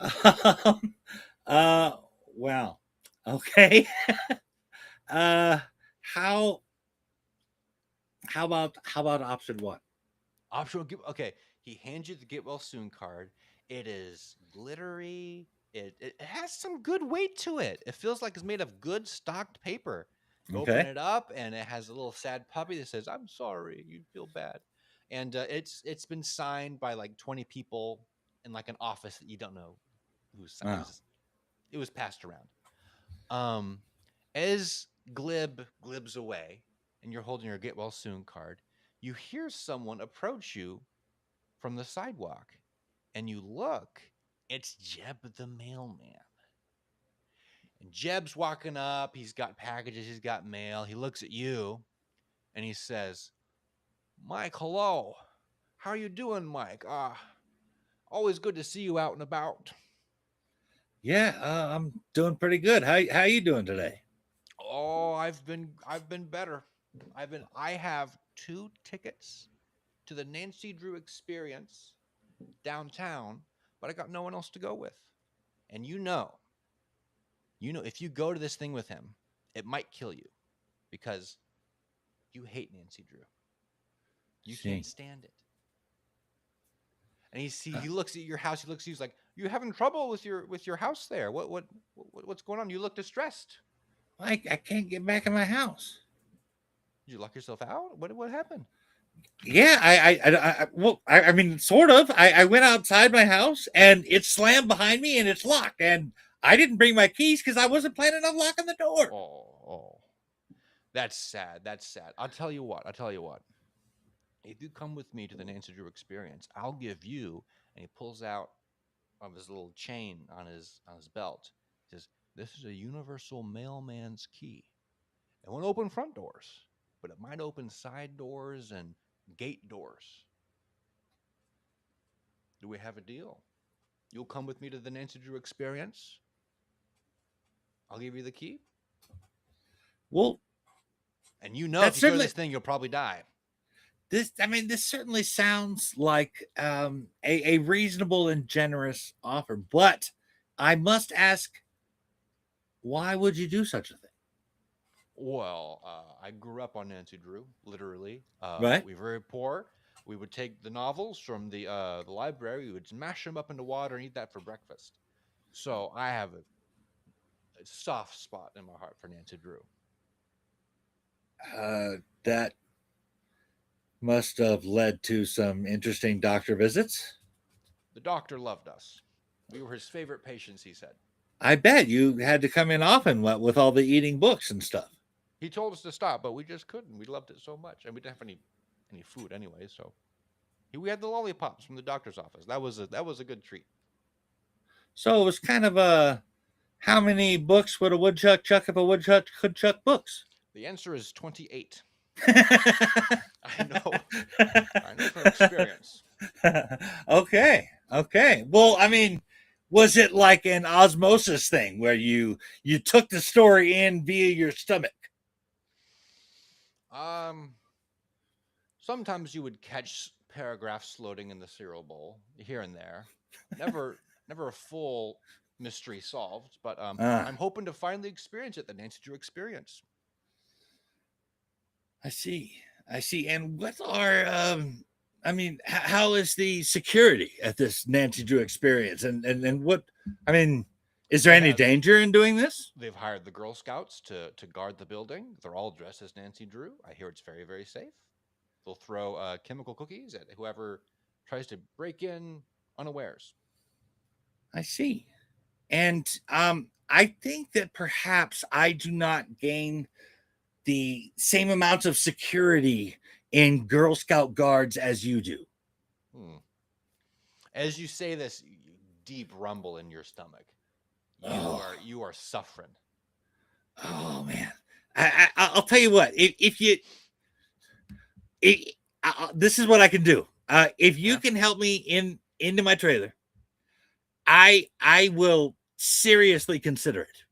um, uh, well, okay. uh, how how about option one? Optional give. Okay, he hands you the get well soon card. It is glittery. It has some good weight to it. It feels like it's made of good stocked paper. You open Okay. it up and it has a little sad puppy that says, "I'm sorry, you feel bad," and it's been signed by like 20 people in like an office that you don't know. It was it Oh. was it was passed around. Um, as glibs away, and you're holding your get well soon card, you hear someone approach you from the sidewalk, and you look. It's Jeb the mailman. And Jeb's walking up. He's got packages. He's got mail. He looks at you, and he says, "Mike, hello. How are you doing, Mike? Always good to see you out and about." Yeah, I'm doing pretty good. How you doing today? Oh, I've been better. I have 2 tickets to the Nancy Drew experience downtown, but I got no one else to go with. And if you go to this thing with him, it might kill you because you hate Nancy Drew. You can't See. stand it. And Uh, he looks at your house. He looks at you. He's like, "You having trouble with your house there? What's going on? You look distressed. I can't get back in my house. Did you lock yourself out? What happened?" Yeah, I mean, sort of. I went outside my house and it slammed behind me and it's locked. And I didn't bring my keys because I wasn't planning on locking the door. Oh, that's sad. That's sad. I'll tell you what. If you come with me to the Nancy Drew experience, I'll give you. And he pulls out of his little chain on his belt. He says, "This is a universal mailman's key. It won't open front doors, but it might open side doors and gate doors. Do we have a deal? You'll come with me to the Nancy Drew experience. I'll give you the key. Well, And you know, if that's you go to certainly this thing, you'll probably die." this. I mean, this certainly sounds like a reasonable and generous offer. But I must ask, why would you do such a thing? Well, I grew up on Nancy Drew, literally. Right? We were very poor. We would take the novels from the library. We would smash them up into water and eat that for breakfast. So I have a soft spot in my heart for Nancy Drew. That must have led to some interesting doctor visits. The doctor loved us. We were his favorite patients, he said. I bet you had to come in often, what with all the eating books and stuff. He told us to stop, but we just couldn't. We loved it so much, and we didn't have any food anyway. So we had the lollipops from the doctor's office. That was a good treat. So it was kind of a how many books would a woodchuck chuck if a woodchuck could chuck books? The answer is 28. I know. I know from experience. Okay. Well, I mean, was it like an osmosis thing where you took the story in via your stomach? Um, Sometimes you would catch paragraphs floating in the cereal bowl here and there. Never a full mystery solved, but Ah, I'm hoping to finally experience it, the Nancy Drew experience. I see. I see. And what are I mean, how is the security at this Nancy Drew experience? And what I mean, is there They any have danger in doing this? they've hired the Girl Scouts to guard the building. They're all dressed as Nancy Drew. I hear it's very very safe. They'll throw chemical cookies at whoever tries to break in unawares. I see. And I think that perhaps I do not gain the same amounts of security in Girl Scout guards as you do. Hmm. As you say this, deep rumble in your stomach. Oh, You are suffering. oh man. I'll tell you what. If you, this is what I can do. If you Yeah. can help me into my trailer, I will seriously consider it.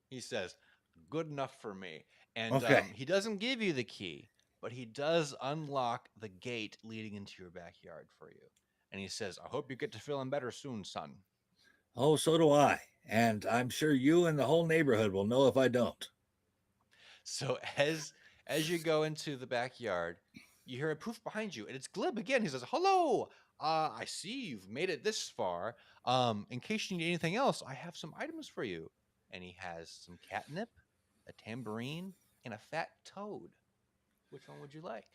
He says, "Good enough for me." And Okay. he doesn't give you the key, but he does unlock the gate leading into your backyard for you. And he says, "I hope you get to feeling better soon, son." Oh, so do I. And I'm sure you and the whole neighborhood will know if I don't. So as you go into the backyard, you hear a poof behind you, and it's Glib again. He says, "Hello. I see you've made it this far. In case you need anything else, I have some items for you." And he has some catnip, a tambourine, and a fat toad. Which one would you like?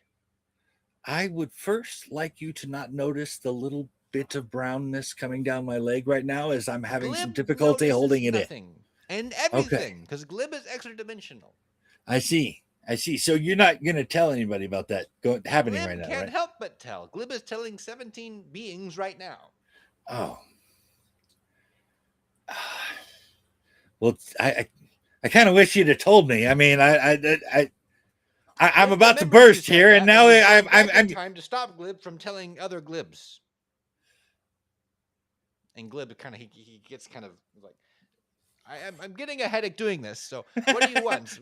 I would first like you to not notice the little bit of brownness coming down my leg right now as I'm having some Glib difficulty notices holding it in. nothing and Okay, everything because Glib is extra dimensional. I see. I see. So you're not going to tell anybody about that happening right Glib now, can't right? help but tell. Glib is telling 17 beings right now. Oh. Well, I kind of wish you'd have told me. I mean, I'm Glib about to remembers you burst said here, and that, now and he's going I'm, back in I'm time to stop Glib from telling other Glibs. And Glib kind of he gets kind of like, I'm getting a headache doing this. So what do you want?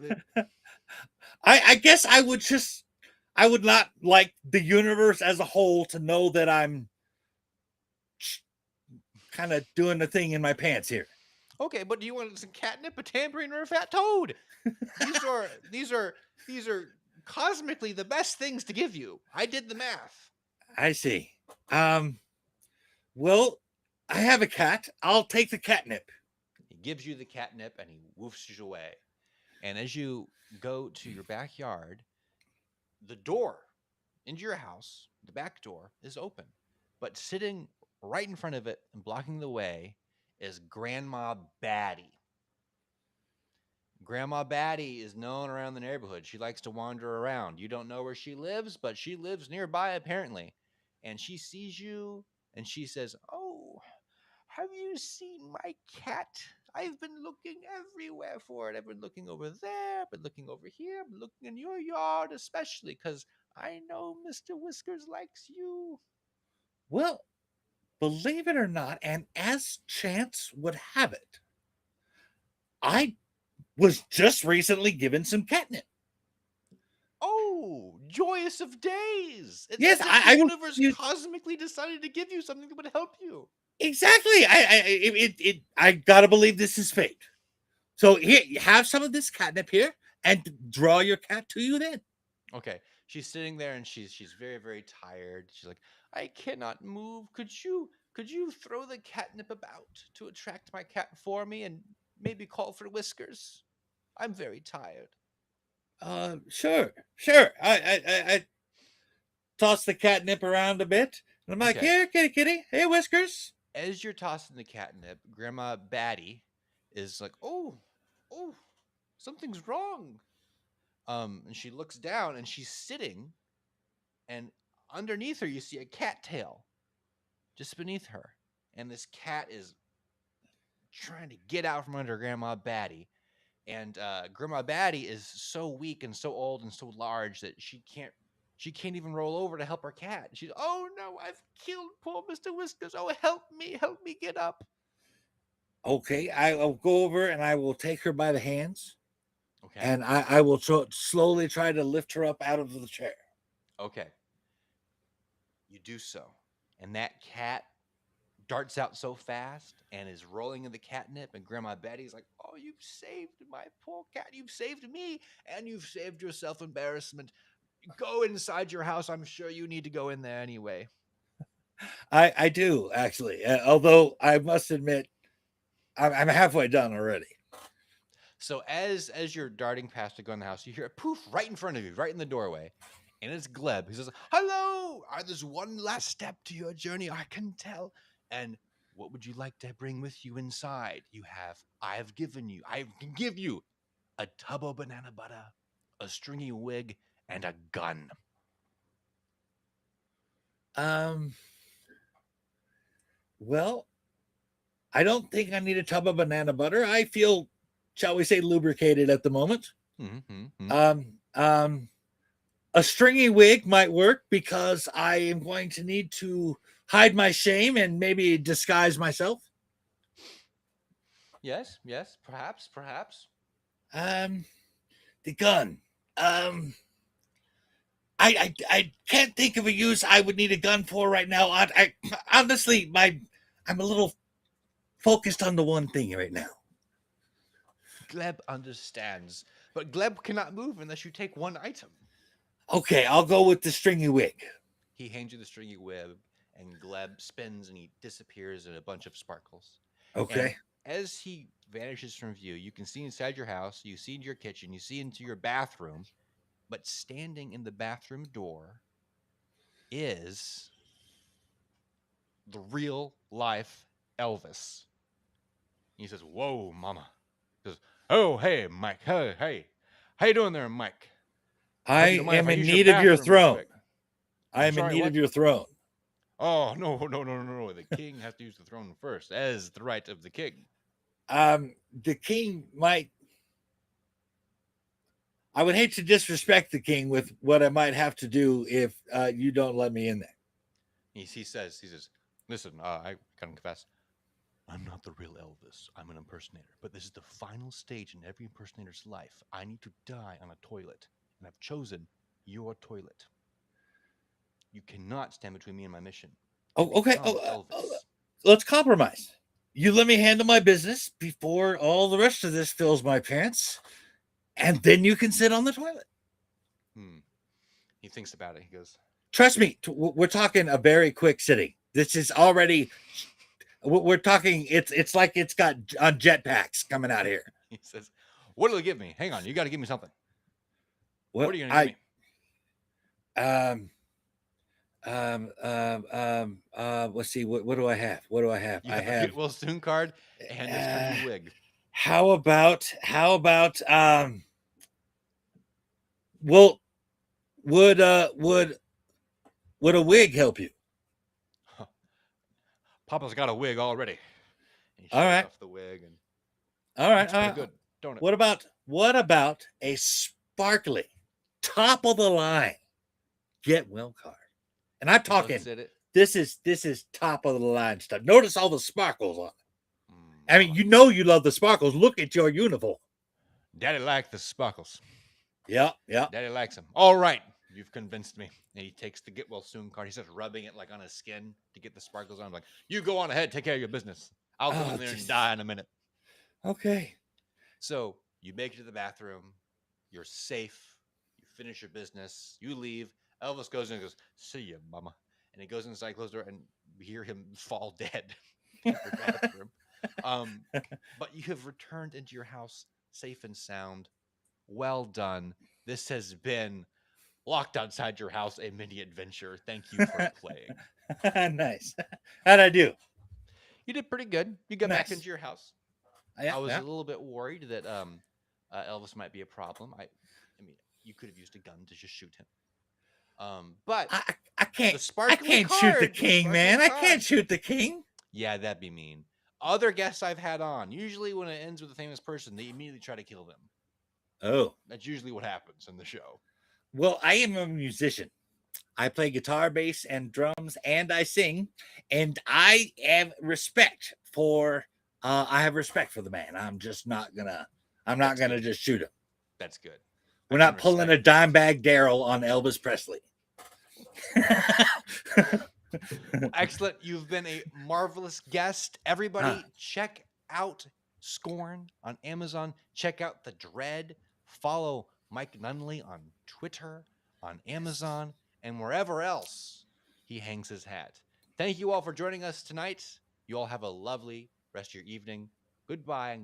I guess I would not like the universe as a whole to know that I'm kind of doing the thing in my pants here. Okay, but do you want some catnip, a tambourine, or a fat toad? These are these are cosmically the best things to give you. I did the math. I see. Um, well, I have a cat. I'll take the catnip. He gives you the catnip and he woofs you away. And as you go to your backyard, the door into your house, the back door, is open. But sitting right in front of it and blocking the way is Grandma Batty. Grandma Batty is known around the neighborhood. She likes to wander around. You don't know where she lives, but she lives nearby apparently. And she sees you and she says, "Oh, have you seen my cat? I've been looking everywhere for it. I've been looking over there, been looking over here, been looking in your yard, especially because I know Mr. Whiskers likes you." Well, believe it or not, and as chance would have it, I was just recently given some catnip. Oh, joyous of days. It's Yes, as if the I was universe cosmically decided to give you something that would help you. exactly. I gotta believe this is fate. So here, have some of this catnip here, and draw your cat to you. Then, Okay. She's sitting there and she's very, very tired. She's like, "I cannot move. Could you throw the catnip about to attract my cat for me and maybe call for Whiskers? I'm very tired." sure, sure. I toss the catnip around a bit, and I'm like, Okay. here, kitty, kitty. Hey, Whiskers. As you're tossing the catnip, Grandma Batty is like, "Oh, something's wrong." And she looks down and she's sitting, and underneath her you see a cat tail just beneath her. And this cat is trying to get out from under Grandma Batty. And Grandma Batty is so weak and so old and so large that she can't even roll over to help her cat. She's, "Oh no, I've killed poor Mr. Whiskers. Oh, help me get up." Okay, I'll go over and I will take her by the hands, Okay. and I will slowly try to lift her up out of the chair. Okay. You do so. And that cat darts out so fast and is rolling in the catnip. And Grandma Betty's like, "Oh, you've saved my poor cat. You've saved me. And you've saved yourself embarrassment. Go inside your house. I'm sure you need to go in there anyway." I do actually, although I must admit I'm halfway done already. So as you're darting past to go in the house, you hear a poof right in front of you, right in the doorway. And it's Gleb. He says, "Hello, there's one last step to your journey, I can tell. And what would you like to bring with you inside? I can give you a tub of banana butter, a stringy wig, and a gun." Um, well, I don't think I need a tub of banana butter. I feel, shall we say, lubricated at the moment. Mm-hmm. Um, um, a stringy wig might work because I am going to need to hide my shame and maybe disguise myself. Yes, perhaps. Um, the gun. Um, I can't think of a use I would need a gun for right now. I honestly, I'm a little focused on the one thing right now. Gleb understands, but Gleb cannot move unless you take one item. Okay, I'll go with the stringy wig. He hands you the stringy web, and Gleb spins and he disappears in a bunch of sparkles. And Okay. as he vanishes from view, you can see inside your house, you see into your kitchen, you see into your bathroom, but standing in the bathroom door is the real life Elvis. He says, "Whoa, mama." He says, "Oh, hey, Mike. Hey. How you doing there, Mike? I I hope you don't mind if am I in use your need of your bathroom real throne. quick." I I'm am in sorry, need what? of your throne. Oh, no. The king has to use the throne first, as the right of the king. The king might. I would hate to disrespect the king with what I might have to do if you don't let me in there. He says, "Listen, I gotta confess, I'm not the real Elvis. I'm an impersonator. But this is the final stage in every impersonator's life. I need to die on a toilet, and I've chosen your toilet. You cannot stand between me and my mission. Oh, okay. Become Elvis." Let's compromise. You let me handle my business before all the rest of this fills my pants, and then you can sit on the toilet. He thinks about it. He goes, Trust me, we're talking a very quick sitting. This is already. We're talking. It's like it's got jetpacks coming out here. he says, "What'll it give me? Hang on, you got to give me something. What are you gonna give me?" Let's see. What do I have? What do I have? You I have a have. Get Well Soon card and this country wig. How about well, would a wig help you? Papa's got a wig already. He All shows right. off the wig, and All right. it's pretty good, don't it? What about a sparkly, top of the line get well card? And I'm talking. This is top of the line stuff. Notice all the sparkles on it. I mean, you love the sparkles. Look at your uniform. Daddy likes the sparkles. Yeah. Daddy likes them. All right, you've convinced me. And he takes the Get Well Soon card. He starts rubbing it like on his skin to get the sparkles on. I'm like, you go on ahead, take care of your business. I'll go in there and die in a minute. Okay. So you make it to the bathroom. You're safe. You finish your business. You leave. Elvis goes in and goes, "See ya, mama." And he goes inside, closed door, and we hear him fall dead in the bathroom. But you have returned into your house safe and sound. Well done. This has been Locked Outside Your House, a mini adventure. Thank you for playing. Nice. How'd I do? You did pretty good. You got back into your house. I was a little bit worried that Elvis might be a problem. I mean, you could have used a gun to just shoot him. But I can't shoot the king, man. I can't shoot the king. Yeah, that'd be mean. Other guests I've had on, usually when it ends with a famous person, they immediately try to kill them. Oh. That's usually what happens in the show. Well, I am a musician. I play guitar, bass, and drums, and I sing. And I have respect for the man. I'm just not gonna just shoot him. That's good. We're not pulling a Dimebag Darrell on Elvis Presley. Well, excellent. You've been a marvelous guest. Everybody, check out SCORN on Amazon. Check out The Dread. Follow Mike Nunneley on Twitter, on Amazon, and wherever else he hangs his hat. Thank you all for joining us tonight. You all have a lovely rest of your evening. Goodbye and